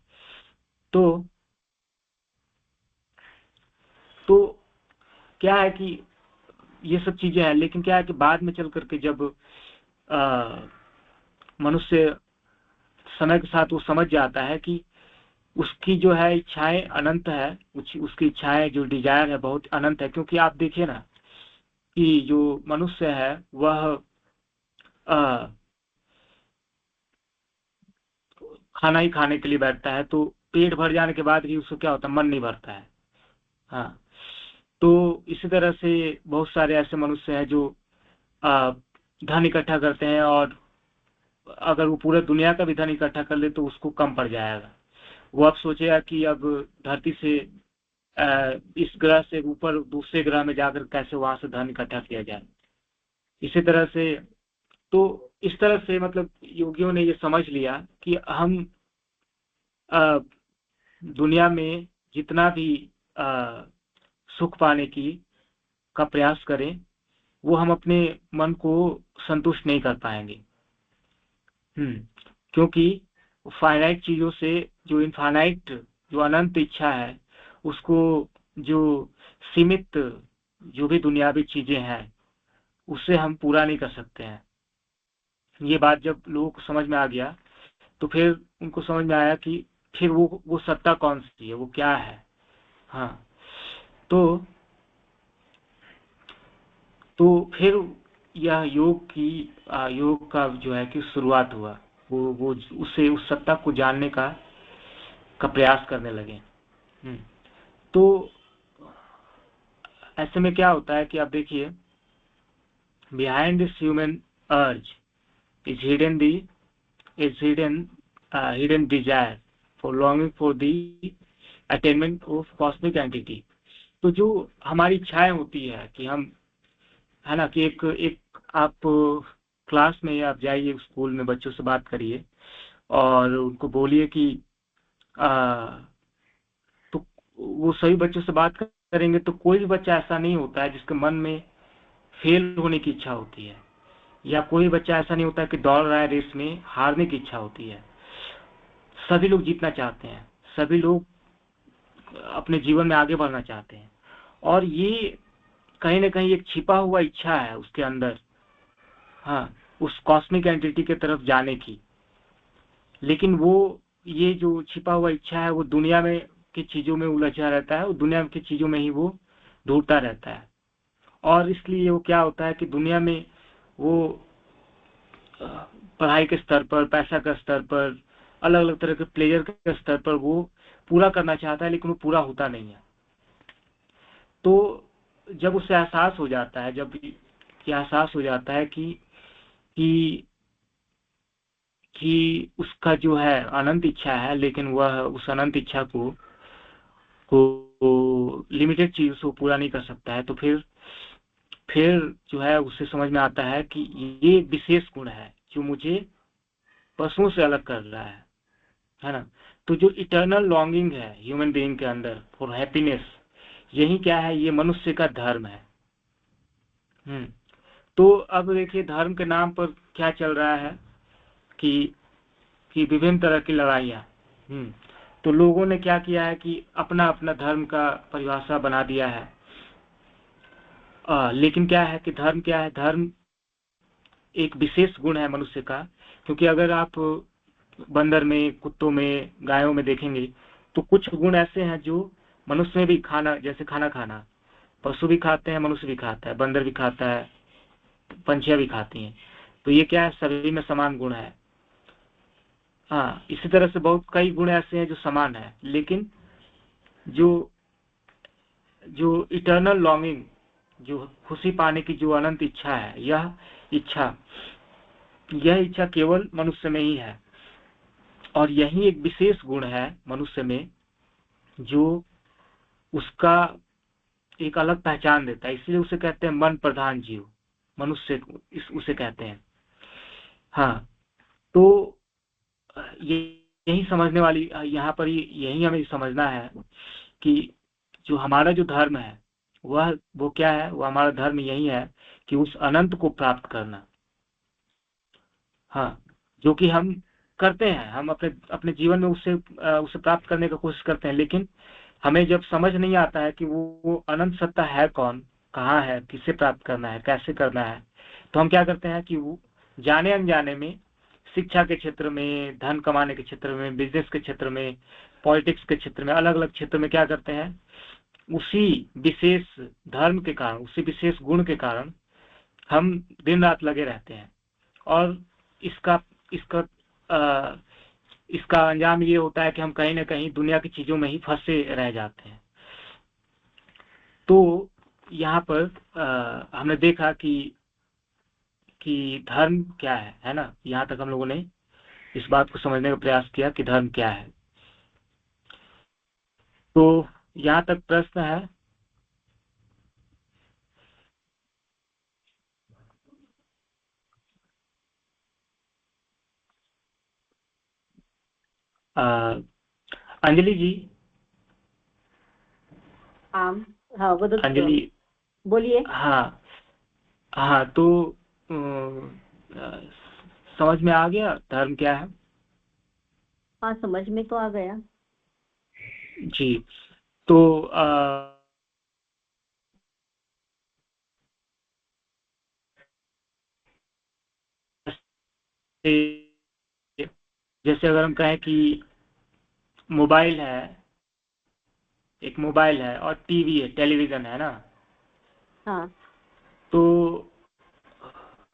तो तो क्या है कि ये सब चीजें हैं, लेकिन क्या है कि बाद में चल करके जब मनुष्य समय के साथ वो समझ जाता है कि उसकी जो है इच्छाएं अनंत है, उसकी इच्छाएं जो डिजायर है बहुत अनंत है। क्योंकि आप देखिए ना कि जो मनुष्य है वह अ, खाना ही खाने के लिए बैठता है, तो पेट भर जाने के बाद भी उसको क्या होता है, मन नहीं भरता है। हाँ, तो इसी तरह से बहुत सारे ऐसे मनुष्य हैं जो अ, धन इकट्ठा करते हैं, और अगर वो पूरे दुनिया का भी धन इकट्ठा कर ले तो उसको कम पड़ जाएगा। वो अब सोचेगा कि अब धरती से इस ग्रह से ऊपर दूसरे ग्रह में जाकर कैसे वहां से धन इकट्ठा किया जाए। इसी तरह से, तो इस तरह से मतलब योगियों ने ये समझ लिया कि हम अ, दुनिया में जितना भी अ, सुख पाने की का प्रयास करें, वो हम अपने मन को संतुष्ट नहीं कर पाएंगे। क्योंकि फाइनाइट चीजों से, जो इनफाइनाइट, जो अनंत इच्छा है, उसको, जो सीमित जो भी दुनियावी चीजें हैं, उससे हम पूरा नहीं कर सकते हैं। ये बात जब लोगों को समझ में आ गया, तो फिर उनको समझ में आया कि फिर वो सत्ता कौन सी है, वो क्या है। हाँ, तो तो फिर यह योग का जो है कि शुरुआत हुआ। वो उसे उस सत्ता को जानने का प्रयास करने लगे। तो ऐसे में क्या होता है कि आप देखिए, बिहाइंड दिस ह्यूमन अर्ज is hidden desire for longing for the attainment of cosmic entity. तो जो हमारी इच्छाएं होती है कि हम, है ना, कि एक एक आप क्लास में आप जाइए, स्कूल में बच्चों से बात करिए और उनको बोलिए कि तो वो सभी बच्चों से बात करेंगे तो कोई भी बच्चा ऐसा नहीं होता है जिसके मन में फेल होने की इच्छा होती है, या कोई बच्चा ऐसा नहीं होता है कि दौड़ रहा है रेस में हारने की इच्छा होती है। सभी लोग जीतना चाहते हैं, सभी लोग अपने जीवन में आगे बढ़ना चाहते हैं, और ये कहीं ना कहीं एक छिपा हुआ इच्छा है उसके अंदर। हाँ, उस कॉस्मिक एंटिटी के तरफ जाने की। लेकिन वो, ये जो छिपा हुआ इच्छा है, वो दुनिया में की चीजों में उलझा रहता है, वो दुनिया की चीजों में ही वो ढूंढता रहता है। और इसलिए वो क्या होता है कि दुनिया में वो पढ़ाई के स्तर पर, पैसा के स्तर पर, अलग अलग तरह के प्लेयर के स्तर पर वो पूरा करना चाहता है, लेकिन वो पूरा होता नहीं है। तो जब उसे एहसास हो जाता है, जब ये एहसास हो जाता है कि कि उसका जो है अनंत इच्छा है, लेकिन वह उस अनंत इच्छा को लिमिटेड चीजों से पूरा नहीं कर सकता है, तो फिर जो है उसे समझ में आता है कि ये विशेष गुण है जो मुझे पशुओं से अलग कर रहा है ना। तो जो इटर्नल लॉन्गिंग है ह्यूमन बीइंग के अंदर फॉर हैप्पीनेस, यही क्या है, ये मनुष्य का धर्म है। तो अब देखिए, धर्म के नाम पर क्या चल रहा है कि विभिन्न तरह की लड़ाइयाँ। तो लोगों ने क्या किया है कि अपना अपना धर्म का परिभाषा बना दिया है। लेकिन क्या है कि धर्म क्या है, धर्म एक विशेष गुण है मनुष्य का। क्योंकि अगर आप बंदर में, कुत्तों में, गायों में देखेंगे तो कुछ गुण ऐसे हैं जो मनुष्य में भी, खाना, जैसे खाना खाना, पशु भी खाते हैं, मनुष्य भी खाता है, बंदर भी खाता है, पंछियां भी खाती हैं। तो ये क्या है, सभी में समान गुण है। हाँ, इसी तरह से बहुत कई गुण ऐसे हैं जो समान है, लेकिन जो जो इटर्नल लॉन्गिंग, जो खुशी पाने की जो अनंत इच्छा है, यह इच्छा यह इच्छा केवल मनुष्य में ही है, और यही एक विशेष गुण है मनुष्य में जो उसका एक अलग पहचान देता है। इसलिए उसे कहते हैं मन प्रधान जीव, मनुष्य उसे कहते हैं। हाँ, तो यही समझने वाली यहाँ पर यही हमें समझना है कि जो हमारा जो धर्म है वो क्या है। वो हमारा धर्म यही है कि उस अनंत को प्राप्त करना। हाँ, जो कि हम करते हैं, हम अपने जीवन में उसे प्राप्त करने की कोशिश करते हैं, लेकिन हमें जब समझ नहीं आता है कि वो अनंत सत्ता है कौन, कहाँ है, किसे प्राप्त करना है, कैसे करना है, तो हम क्या करते हैं कि वो जाने अनजाने में शिक्षा के क्षेत्र में, धन कमाने के क्षेत्र में, बिजनेस के क्षेत्र में, पॉलिटिक्स के क्षेत्र में, अलग अलग क्षेत्र में क्या करते हैं, उसी विशेष धर्म के कारण, उसी विशेष गुण के कारण हम दिन रात लगे रहते हैं, और इसका इसका इसका अंजाम ये होता है कि हम कहीं ना कहीं दुनिया की चीजों में ही फंसे रह जाते हैं। तो यहाँ पर हमने देखा कि धर्म क्या है ना। यहाँ तक हम लोगों ने इस बात को समझने का प्रयास किया कि धर्म क्या है। तो यहाँ तक प्रश्न है। अंजलि जी। हाँ अंजलि, बोलिए। हाँ हाँ, तो समझ में आ गया धर्म क्या है? हाँ, समझ में तो आ गया जी। तो जैसे अगर हम कहें कि मोबाइल है, एक मोबाइल है और टीवी है, टेलीविजन है ना। हाँ। तो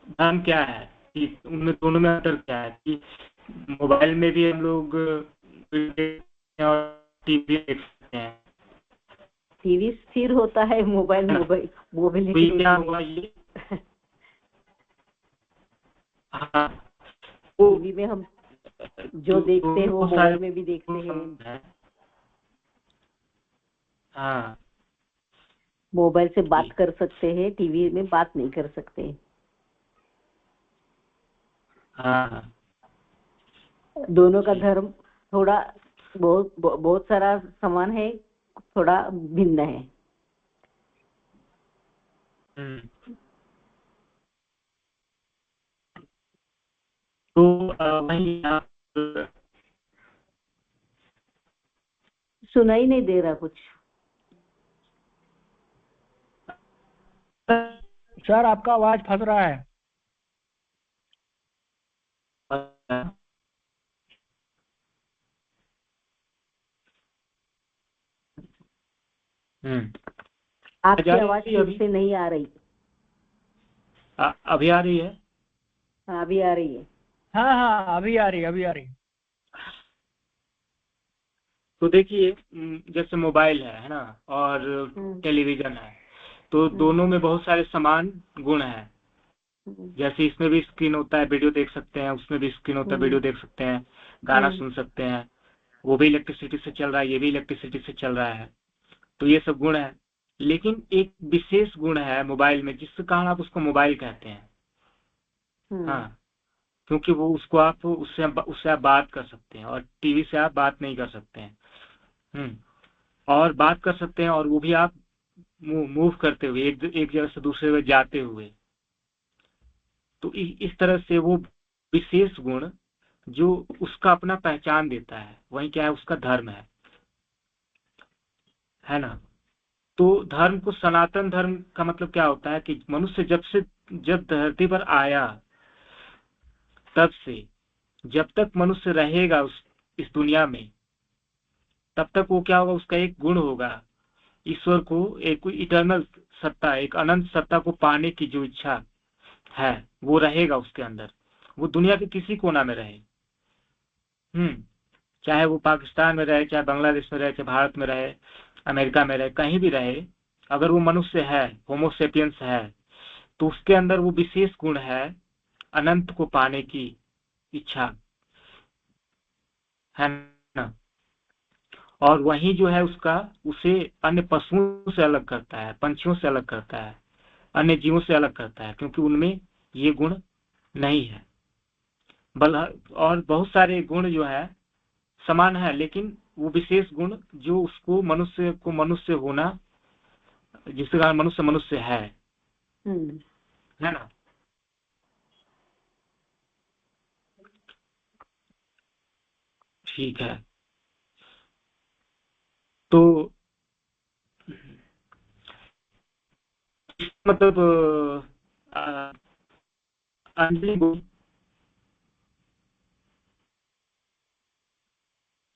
धर्म क्या है कि उनमें दोनों में अंतर क्या है कि मोबाइल में भी हम लोग और टीवी देख सकते हैं। टीवी स्थिर होता है, मोबाइल मोबाइलिटी तो क्या हुआ ये? हाँ, टीवी में हम जो देखते हैं वो मोबाइल में भी देखते हैं। हाँ, मोबाइल से बात कर सकते हैं, टीवी में बात नहीं कर सकते। हाँ, दोनों का धर्म थोड़ा बहुत सारा समान है, थोड़ा भिन्न है। तो वही सुनाई नहीं दे रहा कुछ। सर आपका आवाज फंस रहा है। आपकी आवाज ठीक से नहीं आ रही। अभी आ रही है? हाँ, अभी आ रही है। हाँ हाँ, अभी आ रही है। तो देखिए, जैसे मोबाइल है ना, और टेलीविजन है, तो दोनों में बहुत सारे समान गुण हैं। जैसे इसमें भी स्क्रीन होता है, वीडियो देख सकते हैं, उसमें भी स्क्रीन होता है, वीडियो देख सकते हैं, गाना सुन सकते हैं, वो भी इलेक्ट्रिसिटी से चल रहा है, ये भी इलेक्ट्रिसिटी से चल रहा है। तो ये सब गुण है, लेकिन एक विशेष गुण है मोबाइल में, जिसके कारण आप उसको मोबाइल कहते हैं। हाँ, क्योंकि वो उससे आप बात कर सकते हैं, और टीवी से आप बात नहीं कर सकते हैं। और बात कर सकते हैं, और वो भी आप मूव करते हुए, एक जगह से दूसरे जगह जाते हुए। तो इस तरह से वो विशेष गुण जो उसका अपना पहचान देता है, वही क्या है, उसका धर्म है ना। तो धर्म को, सनातन धर्म का मतलब क्या होता है कि मनुष्य जब धरती पर आया, तब से जब तक मनुष्य रहेगा इस दुनिया में, तब तक वो क्या होगा, उसका एक गुण होगा, ईश्वर को, एक इटर्नल सत्ता, एक अनंत सत्ता को पाने की जो इच्छा है वो रहेगा उसके अंदर। वो दुनिया के किसी कोना में रहे, चाहे वो पाकिस्तान में रहे, चाहे बांग्लादेश में रहे, चाहे भारत में रहे, अमेरिका में रहे, कहीं भी रहे, अगर वो मनुष्य है, होमोसेपियंस है, तो उसके अंदर वो विशेष गुण है अनंत को पाने की इच्छा, है ना। और वही जो है उसका उसे अन्य पशुओं से अलग करता है, पंछियों से अलग करता है, अन्य जीवों से अलग करता है, क्योंकि उनमें ये गुण नहीं है। और बहुत सारे गुण जो है समान है, लेकिन वो विशेष गुण जो उसको मनुष्य को मनुष्य होना, जिसके कारण मनुष्य मनुष्य है ना। ठीक है, तो मतलब अंजलि गुण,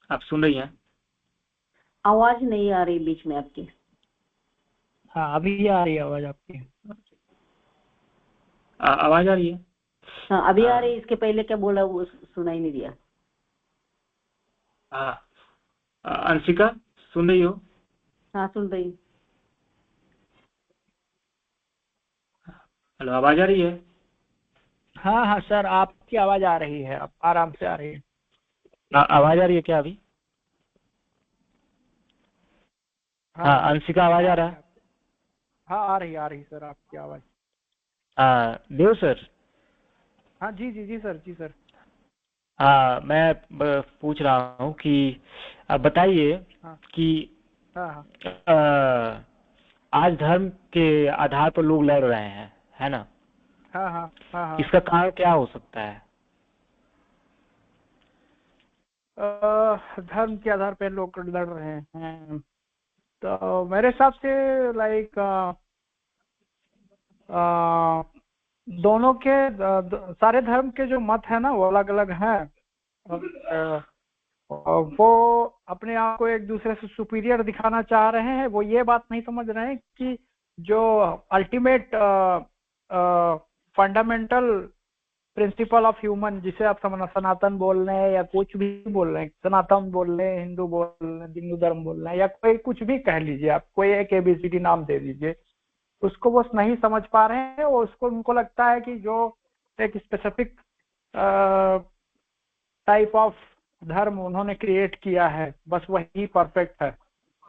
आप सुन रही हैं? आवाज नहीं आ रही बीच में आपकी। हाँ अभी आ रही है आवाज आपकी। आवाज आ रही है? हाँ अभी आ रही। इसके पहले क्या बोला वो सुनाई नहीं दिया। अंशिका सुन रही हो? हाँ सुन रही। हेलो, आवाज आ रही है? हाँ हाँ सर आपकी आवाज आ रही है, आप आराम से आ रही है। आवाज आ रही है क्या अभी? हाँ, अंशिका आवाज आ रहा है? हाँ आ रही सर आपकी आवाज। देव सर। हाँ जी जी जी सर, जी सर। मैं पूछ रहा हूँ कि आप बताइए हाँ कि हाँ हाँ आज धर्म के आधार पर लोग लड़ रहे हैं, है ना। हाँ हाँ हाँ हाँ। इसका कारण क्या हो सकता है? धर्म के आधार पर लोग लड़ रहे हैं, तो मेरे हिसाब से लाइक दोनों के सारे धर्म के जो मत है ना वो अलग अलग हैं। वो अपने आप को एक दूसरे से सुपीरियर दिखाना चाह रहे हैं। वो ये बात नहीं समझ रहे हैं कि जो ultimate fundamental principle of human, जिसे आप सनातन बोल रहे हैं या कुछ भी बोल रहे हैं, सनातन बोल रहे हैं, हिंदू बोल रहे हैं, हिंदू धर्म बोल रहे हैं, या कोई कुछ भी कह लीजिए, आप कोई एक ABCD नाम दे दीजिए, उसको वो नहीं समझ पा रहे हैं। और उसको उनको लगता है कि जो एक स्पेसिफिक टाइप ऑफ धर्म उन्होंने क्रिएट किया है बस वही परफेक्ट है।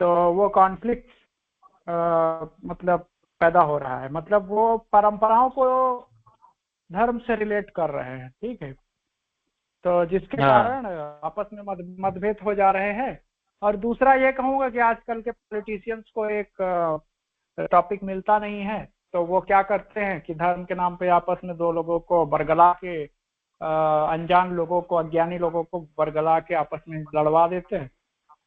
तो वो कॉन्फ्लिक्ट मतलब पैदा हो रहा है। मतलब वो परंपराओं को धर्म से रिलेट कर रहे हैं, ठीक है। तो जिसके कारण आपस में मतभेद हो जा रहे हैं। और दूसरा ये कहूंगा कि आजकल के पॉलिटिशियंस को एक टॉपिक मिलता नहीं है, तो वो क्या करते हैं कि धर्म के नाम पे आपस में दो लोगों को बरगला के, अनजान लोगों को, अज्ञानी लोगों को बरगला के आपस में लड़वा देते हैं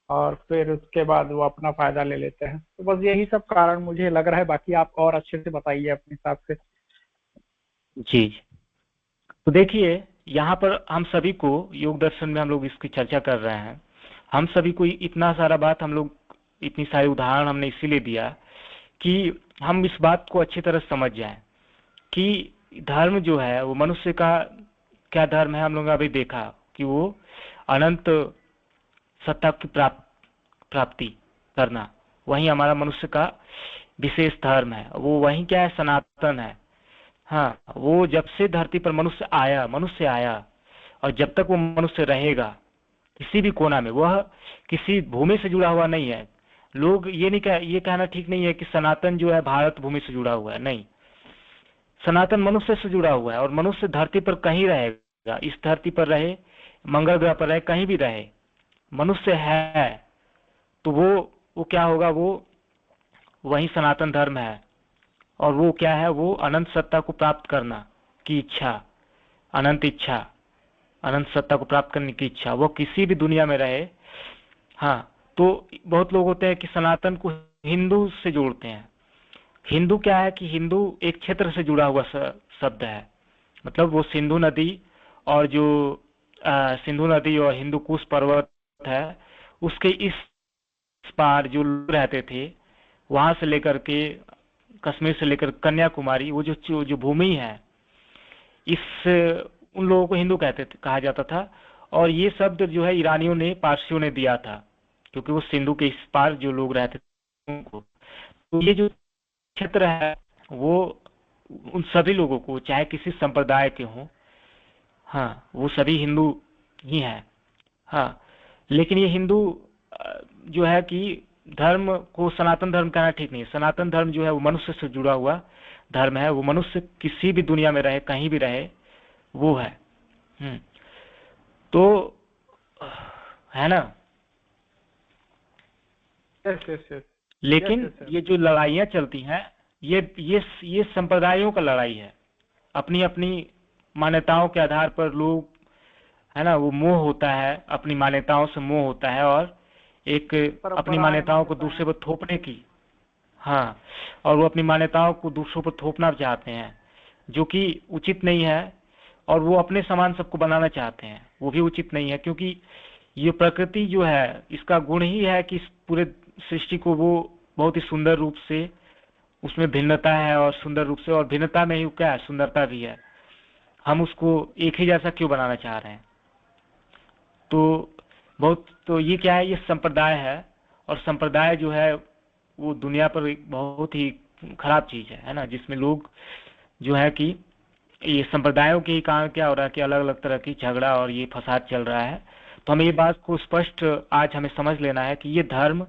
और फिर उसके बाद वो अपना फायदा ले लेते हैं। तो बस यही सब कारण मुझे लग रहा है। बाकी आप और अच्छे से बताइए अपने हिसाब से। जी, तो देखिए यहाँ पर हम सभी को योग दर्शन में हम लोग इसकी चर्चा कर रहे हैं। हम सभी को इतना सारा बात हम लोग, इतनी सारी उदाहरण हमने इसीलिए दिया कि हम इस बात को अच्छी तरह समझ जाएं कि धर्म जो है वो मनुष्य का क्या धर्म है। हम लोगों ने अभी देखा कि वो अनंत सत्ता की प्राप्ति करना, वही हमारा मनुष्य का विशेष धर्म है। वो वही क्या है, सनातन है। हाँ, वो जब से धरती पर मनुष्य आया और जब तक वो मनुष्य रहेगा किसी भी कोना में, वह किसी भूमि से जुड़ा हुआ नहीं है। लोग ये कहना ठीक नहीं है कि सनातन जो है भारत भूमि से जुड़ा हुआ है। नहीं, सनातन मनुष्य से जुड़ा हुआ है और मनुष्य धरती पर कहीं रहेगा, इस धरती पर रहे, मंगल ग्रह पर रहे, कहीं भी रहे, मनुष्य है तो वो क्या होगा, वो वही सनातन धर्म है। और वो क्या है, वो अनंत सत्ता को प्राप्त करना की इच्छा, अनंत सत्ता को प्राप्त करने की इच्छा, वो किसी भी दुनिया में रहे। हाँ, तो बहुत लोग होते हैं कि सनातन को हिंदू से जोड़ते हैं। हिंदू क्या है कि हिंदू एक क्षेत्र से जुड़ा हुआ शब्द है। मतलब वो सिंधु नदी और जो सिंधु नदी और हिंदू कुश पर्वत है उसके इस पार जो लोग रहते थे, वहां से लेकर के कश्मीर से लेकर कन्याकुमारी, वो जो भूमि है, इस उन लोगों को हिंदू कहा जाता था। और ये शब्द जो है ईरानियों ने, पारसियों ने दिया था, क्योंकि वो सिंधु के इस पार जो लोग रहते थे उनको। तो ये जो क्षेत्र है वो उन सभी लोगों को, चाहे किसी संप्रदाय के हों, हाँ, वो सभी हिंदू ही हैं। हाँ, लेकिन ये हिंदू जो है कि धर्म को सनातन धर्म कहना ठीक नहीं है। सनातन धर्म जो है वो मनुष्य से जुड़ा हुआ धर्म है। वो मनुष्य किसी भी दुनिया में रहे, कहीं भी रहे, वो है। तो है ना। Yes yes yes. लेकिन ये जो लड़ाइयाँ चलती हैं, ये संप्रदायों का लड़ाई है। अपनी अपनी मान्यताओं के आधार पर लोग, है ना, वो मोह होता है, अपनी मान्यताओं से मोह होता है और एक अपनी मान्यताओं को दूसरे पर थोपने की, हाँ, और वो अपनी मान्यताओं को दूसरों पर थोपना चाहते हैं, जो कि उचित नहीं है। और वो अपने समान सबको बनाना चाहते हैं, वो भी उचित नहीं है, क्योंकि ये प्रकृति जो है, इसका गुण ही है कि इस पूरे सृष्टि को वो बहुत ही सुंदर रूप से, उसमें भिन्नता है और सुंदर रूप से, और भिन्नता में ही क्या है, सुंदरता भी है। हम उसको एक ही जैसा क्यों बनाना चाह रहे हैं? तो ये क्या है, ये संप्रदाय है। और संप्रदाय जो है वो दुनिया पर एक बहुत ही खराब चीज है ना, जिसमें लोग जो है कि ये संप्रदायों के ही कारण क्या हो रहा है कि अलग अलग तरह की झगड़ा और ये फसाद चल रहा है। तो हमें ये बात को स्पष्ट आज हमें समझ लेना है कि ये धर्म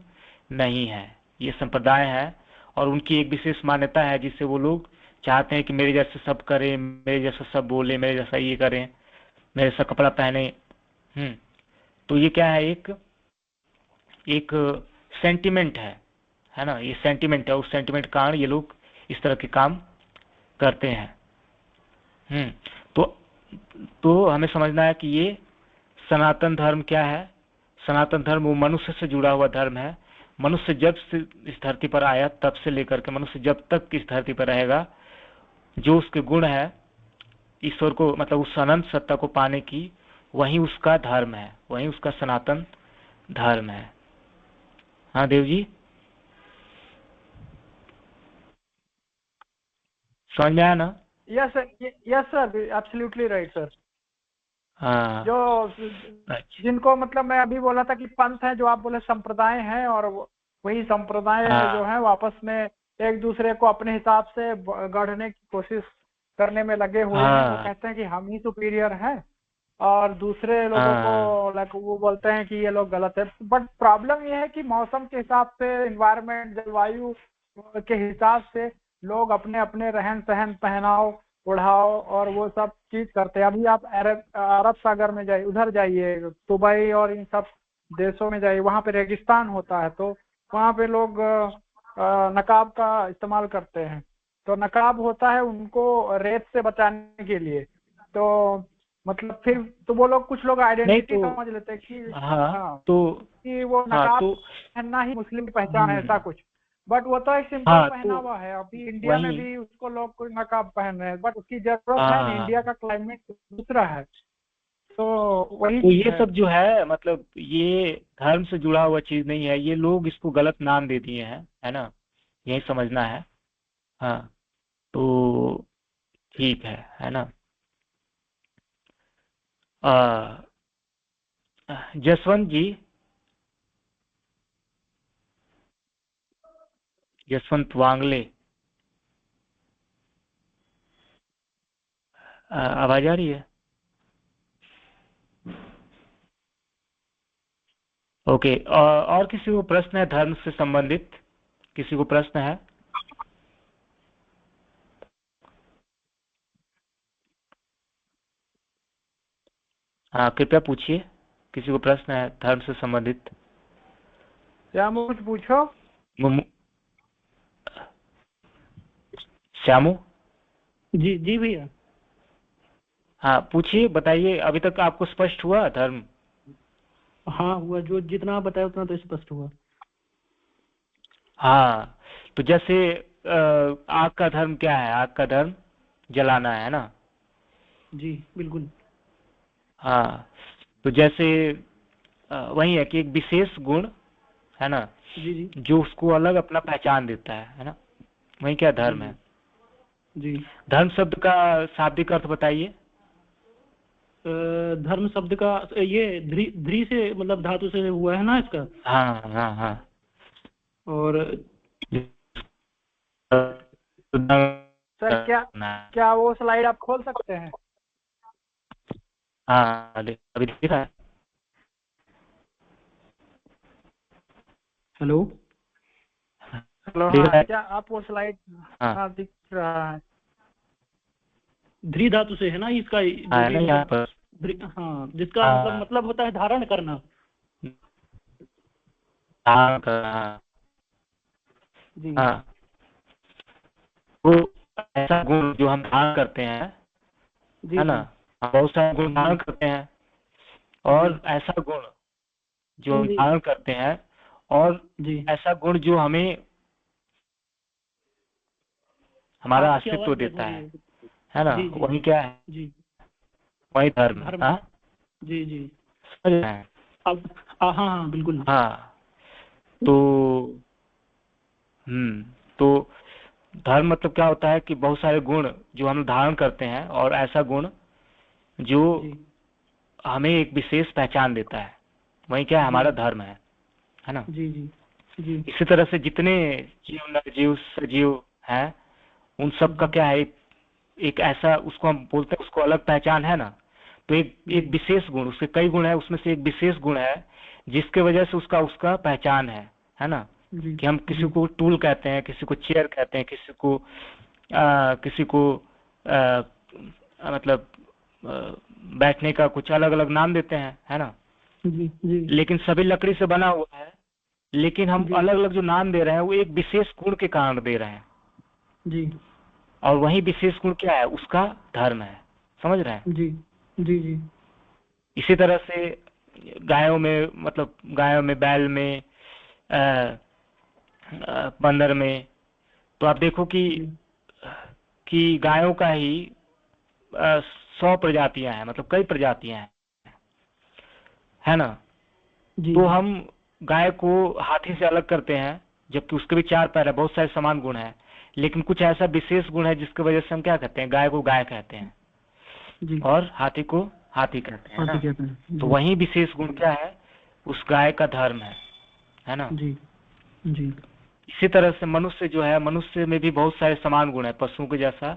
नहीं है, ये संप्रदाय है। और उनकी एक विशेष मान्यता है, जिससे वो लोग चाहते हैं कि मेरे जैसे सब करें, मेरे जैसा सब बोले, मेरे जैसा ये करें, मेरे जैसा कपड़ा पहने। तो ये क्या है, एक सेंटिमेंट है ना, ये सेंटिमेंट है। उस सेंटिमेंट के कारण ये लोग इस तरह के काम करते हैं। तो हमें समझना है कि ये सनातन धर्म क्या है। सनातन धर्म वो मनुष्य से जुड़ा हुआ धर्म है। मनुष्य जब से इस धरती पर आया तब से लेकर के मनुष्य जब तक इस धरती पर रहेगा, जो उसके गुण है ईश्वर को, मतलब उस अनंत सत्ता को पाने की, वही उसका धर्म है, वही उसका सनातन धर्म है। हाँ देव जी, समझ में आया ना? Yes sir, absolutely right sir. हाँ, जो जिनको मतलब मैं अभी बोला था कि पंथ है, जो आप बोले संप्रदाय हैं, और वही संप्रदाय जो है आपस में एक दूसरे को अपने हिसाब से गढ़ने की कोशिश करने में लगे हुए हैं। वो कहते हैं कि हम ही सुपीरियर हैं और दूसरे लोगों को लाइक वो बोलते हैं कि ये लोग गलत है। बट प्रॉब्लम ये है कि मौसम के हिसाब से, एनवायरनमेंट, जलवायु के हिसाब से लोग अपने अपने रहन सहन, पहनाव ओढ़ाव और वो सब चीज करते हैं। अभी आप अरब सागर में जाइए, उधर जाइए, दुबई और इन सब देशों में जाइए, वहाँ पे रेगिस्तान होता है, तो वहाँ पे लोग नकाब का इस्तेमाल करते हैं। तो नकाब होता है उनको रेत से बचाने के लिए। तो मतलब फिर तो वो लोग, कुछ लोग आइडेंटिटी समझ लेते हैं कि कि वो नकाब पहनना ही मुस्लिम की पहचान है, ऐसा कुछ। बट वो तो एक सिंपल पहनावा है। अभी इंडिया में भी उसको लोग कोई नकाब पहन रहे हैं, बट उसकी जरूरत है नहीं, इंडिया का क्लाइमेट दूसरा है। तो वही तो ये सब जो है, मतलब ये धर्म से जुड़ा हुआ चीज नहीं है, ये लोग इसको गलत नाम दे दिए हैं, है ना, यही समझना है। हाँ, तो ठीक है ना। जसवंत जी, जसवंत वांगले, आवाज आ रही है? ओके, और किसी को प्रश्न है धर्म से संबंधित? किसी को प्रश्न है? हाँ, कृपया पूछिए, किसी को प्रश्न है धर्म से संबंधित? श्यामू कुछ पूछो। श्यामू जी जी भैया। हाँ, पूछिए, बताइए। अभी तक आपको स्पष्ट हुआ धर्म? हाँ हुआ, जो जितना आप बताया उतना तो स्पष्ट हुआ। हाँ, तो जैसे आग का धर्म क्या है? आग का धर्म जलाना है ना? जी बिल्कुल। हाँ, तो जैसे वही है कि एक विशेष गुण है ना, जी जी, जो उसको अलग अपना पहचान देता है ना, वही क्या धर्म है। जी। धर्म शब्द का शाब्दिक अर्थ बताइए। धर्म शब्द का ये ध्री से, मतलब धातु से हुआ है ना इसका। हाँ हाँ हाँ। और सर करना है। क्या वो स्लाइड आप खोल सकते हैं? हाँ अभी दिख रहा है। हेलो। हेलो, दिख हाँ, रहा है। क्या आप वो स्लाइड? हाँ हाँ, दिख रहा है। ध्री धातु से है ना इसका, जो है भी ना यहाँ मतलब पर। हाँ, जिसका हाँ मतलब होता है धारण करना। धारण करना। जी हाँ वो ऐसा गुण जो हम धारण करते हैं, जी है ना, जी हम बहुत सारे गुण धारण जी करते हैं, जी और ऐसा गुण जो हम जी धारण करते हैं, और जी। ऐसा गुण जो हमें हमारा आपकी आवाज अस्तित्व ब्रेक हो देता रही है। है ना, जी जी वही क्या है, जी। वही धर्म है। धर्म। हाँ जी जी। समझ रहे हैं। अब हाँ हाँ बिल्कुल। हाँ तो तो धर्म मतलब क्या होता है कि बहुत सारे गुण जो हम धारण करते हैं, और ऐसा गुण जो जी हमें एक विशेष पहचान देता है, वही क्या है, जी हमारा धर्म है ना। जी जी जी इसी तरह से जितने जीव निर्जीव सजीव हैं, उन सब का जी क्या है, एक ऐसा, उसको हम बोलते हैं, उसको अलग पहचान है ना। तो एक जी एक विशेष गुण, उसके कई गुण है, उसमें से एक विशेष गुण है जिसके वजह से उसका उसका पहचान है ना। जी कि हम किसी जी को टूल कहते हैं, किसी को चेयर कहते हैं, किसी को मतलब बैठने का कुछ अलग अलग नाम देते हैं, है ना। जी जी लेकिन सभी लकड़ी से बना हुआ है, लेकिन हम जी अलग अलग जो नाम दे रहे हैं वो एक विशेष गुण के कारण दे रहे हैं, जी और वही विशेष गुण क्या है, उसका धर्म है। समझ रहे हैं। जी जी जी इसी तरह से गायों में, मतलब गायों में, बैल में, बंदर में, तो आप देखो जी कि गायों का ही 100 प्रजातियां हैं, मतलब कई प्रजातियां हैं, है ना। जी तो हम गाय को हाथी से अलग करते हैं, जबकि उसके भी 4 पैर है, बहुत सारे समान गुण हैं, लेकिन कुछ ऐसा विशेष गुण है जिसकी वजह से हम क्या कहते हैं, गाय को गाय कहते हैं, जी। और हाथी को हाथी कहते हैं हाँ ना। ठीक है। तो जी वही विशेष गुण क्या है, उस गाय का धर्म है ना। जी जी इसी तरह से मनुष्य जो है, मनुष्य में भी बहुत सारे समान गुण है पशुओं के जैसा,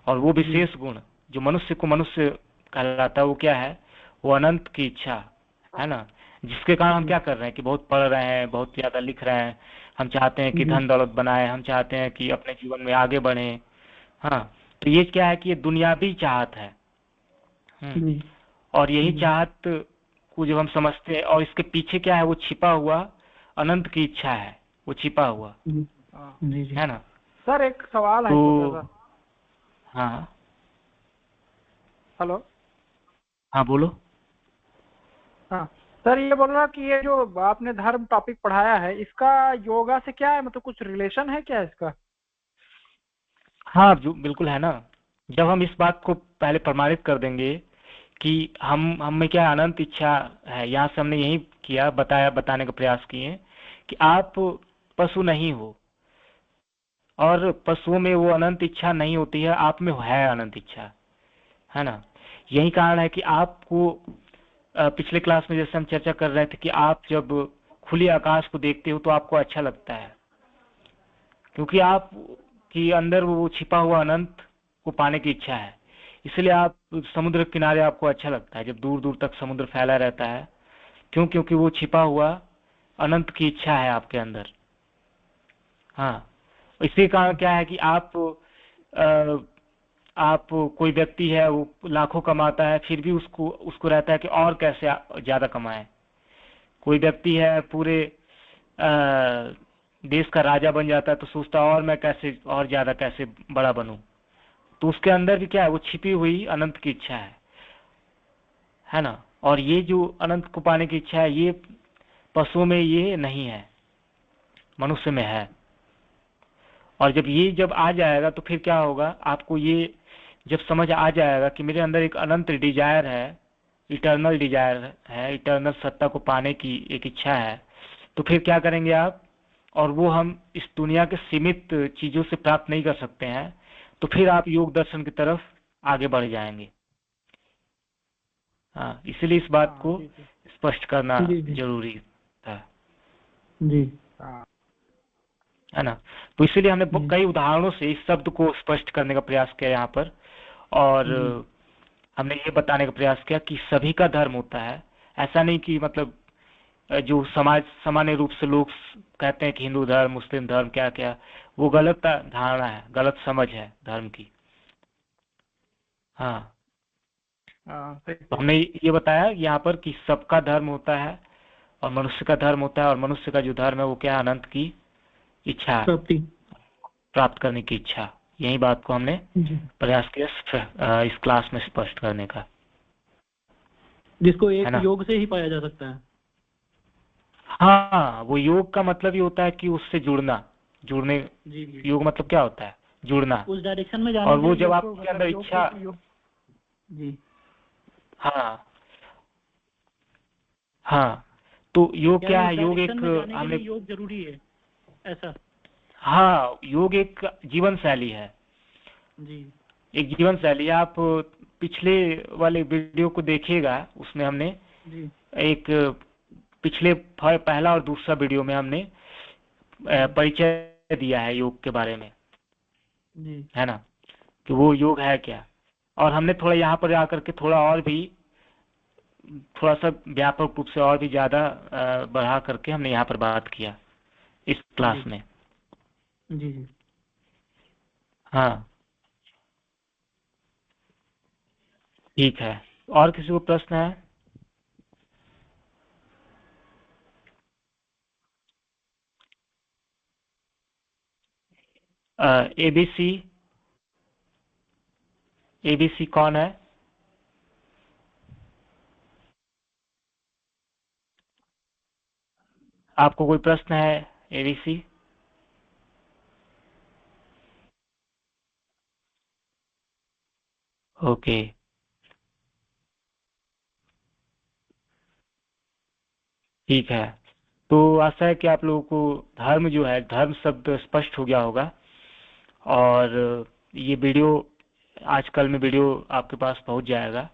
और वो जी विशेष गुण जो मनुष्य को मनुष्य कहलाता है, वो क्या है, वो अनंत की इच्छा, है ना। जिसके कारण हम जी क्या कर रहे हैं कि बहुत पढ़ रहे हैं, बहुत ज्यादा लिख रहे हैं, हम चाहते हैं कि जी धन दौलत बनाए, हम चाहते हैं कि अपने जीवन में आगे बढ़े। हाँ तो ये क्या है कि ये दुनियावी चाहत है। जी और यही जी चाहत को जब हम समझते हैं, और इसके पीछे क्या है, वो छिपा हुआ अनंत की इच्छा है, वो छिपा हुआ, जी हाँ। जी जी है ना। सर, एक सवाल है तो छोटा सा। हाँ हेलो। हाँ बोलो। हाँ सर, ये बोल रहा कि ये जो आपने धर्म टॉपिक पढ़ाया है, इसका योगा से क्या है, मतलब कुछ रिलेशन है क्या इसका? हाँ जो बिल्कुल है ना। जब हम इस बात को पहले प्रमाणित कर देंगे कि हम में क्या अनंत इच्छा है, यहाँ से हमने यही किया, बताने का प्रयास किए कि आप पशु नहीं हो, और पशुओं में वो अनंत इच्छा नहीं होती है, आप में है अनंत इच्छा, है ना। यही कारण है कि आपको पिछले क्लास में जैसे हम चर्चा कर रहे थे कि आप जब खुले आकाश को देखते हो तो आपको अच्छा लगता है, क्योंकि आप कि अंदर वो छिपा हुआ अनंत को पाने की इच्छा है। इसलिए आप समुद्र के किनारे आपको अच्छा लगता है, जब दूर दूर तक समुद्र फैला रहता है। क्यों? क्योंकि वो छिपा हुआ अनंत की इच्छा है आपके अंदर। हाँ इसी कारण क्या है कि अ, आप कोई व्यक्ति है, वो लाखों कमाता है, फिर भी उसको उसको रहता है कि और कैसे ज्यादा कमाए। कोई व्यक्ति है पूरे देश का राजा बन जाता है, तो सोचता है और मैं कैसे और ज्यादा कैसे बड़ा बनूं। तो उसके अंदर भी क्या है, वो छिपी हुई अनंत की इच्छा है ना। और ये जो अनंत को पाने की इच्छा है, ये पशुओं में ये नहीं है, मनुष्य में है। और जब आ जाएगा तो फिर क्या होगा, आपको ये जब समझ आ जाएगा कि मेरे अंदर एक अनंत डिजायर है, इटर्नल डिजायर है, इटर्नल सत्ता को पाने की एक इच्छा है, तो फिर क्या करेंगे आप, और वो हम इस दुनिया के सीमित चीजों से प्राप्त नहीं कर सकते हैं, तो फिर आप योग दर्शन की तरफ आगे बढ़ जाएंगे। हाँ इसलिए इस बात हाँ, को जी जी। स्पष्ट करना जी जी जरूरी था। जी हाँ है ना। तो इसीलिए हमने कई उदाहरणों से इस शब्द को स्पष्ट करने का प्रयास किया यहाँ पर, और हमने ये बताने का प्रयास किया कि सभी का धर्म होता है। ऐसा नहीं कि मतलब जो समाज सामान्य रूप से लोग कहते हैं कि हिंदू धर्म, मुस्लिम धर्म, क्या क्या, वो गलत धारणा है, गलत समझ है धर्म की। हाँ, तो हमने ये बताया यहाँ पर कि सबका धर्म होता है और मनुष्य का धर्म होता है, और मनुष्य का जो धर्म है वो क्या है, अनंत की इच्छा प्राप्त करने की इच्छा। यही बात को हमने प्रयास किया इस क्लास में स्पष्ट करने का, जिसको एक योग से ही पाया जा सकता है। हाँ, वो योग का मतलब ये होता है कि उससे जुड़ना, जुड़ने। योग मतलब क्या होता है, जुड़ना, उस डायरेक्शन में जाने। और वो जब आपके अंदर इच्छा, जी हाँ हाँ, तो योग क्या है, योग एक हमने योग जरूरी है ऐसा। हाँ, योग एक जीवन शैली है जी, एक जीवन शैली। आप पिछले वाले वीडियो को देखिएगा, उसमें हमने एक पिछले पहला और दूसरा वीडियो में हमने परिचय दिया है योग के बारे में, है ना, कि वो योग है क्या। और हमने थोड़ा यहाँ पर आकर के थोड़ा और भी थोड़ा सा व्यापक रूप से और भी ज्यादा बढ़ा करके हमने यहाँ पर बात किया इस क्लास में। जी, हाँ, ठीक है। और किसी को प्रश्न है? एबीसी कौन है? आपको कोई प्रश्न है एबीसी? ओके, ठीक है। तो आशा है कि आप लोगों को धर्म जो है, धर्म शब्द स्पष्ट हो गया होगा। और ये वीडियो आजकल में वीडियो आपके पास पहुंच जाएगा।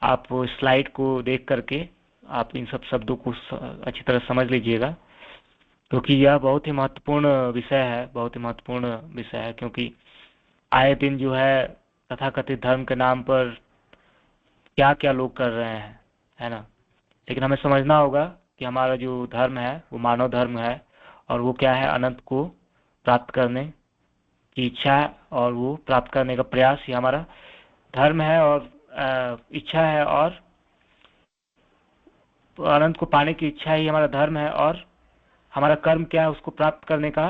आप स्लाइड को देख करके आप इन सब शब्दों को अच्छी तरह समझ लीजिएगा, क्योंकि यह बहुत ही महत्वपूर्ण विषय है, बहुत ही महत्वपूर्ण विषय है। क्योंकि आए दिन जो है तथाकथित धर्म के नाम पर क्या क्या लोग कर रहे हैं, है ना। लेकिन हमें समझना होगा कि हमारा जो धर्म है वो मानव धर्म है, और वो क्या है, अनंत को प्राप्त करने की इच्छा है, और वो प्राप्त करने का प्रयास ही हमारा धर्म है, और इच्छा है, और अनंत को पाने की इच्छा ही हमारा धर्म है। और हमारा कर्म क्या है, उसको प्राप्त करने का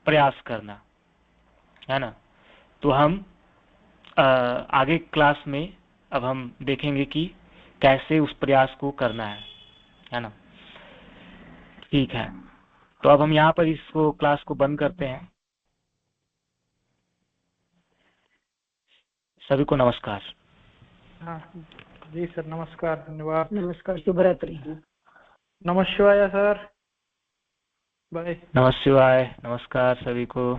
प्रयास करना, है ना। तो हम आगे क्लास में अब हम देखेंगे कि कैसे उस प्रयास को करना है ना। ठीक है, तो अब हम यहाँ पर इसको क्लास को बंद करते हैं। सभी को नमस्कार। हाँ जी सर, नमस्कार, धन्यवाद। नमस्कार, शुभरात्रि। नमः शिवाय सर, बाय। नमः शिवाय, नमस्कार सभी को।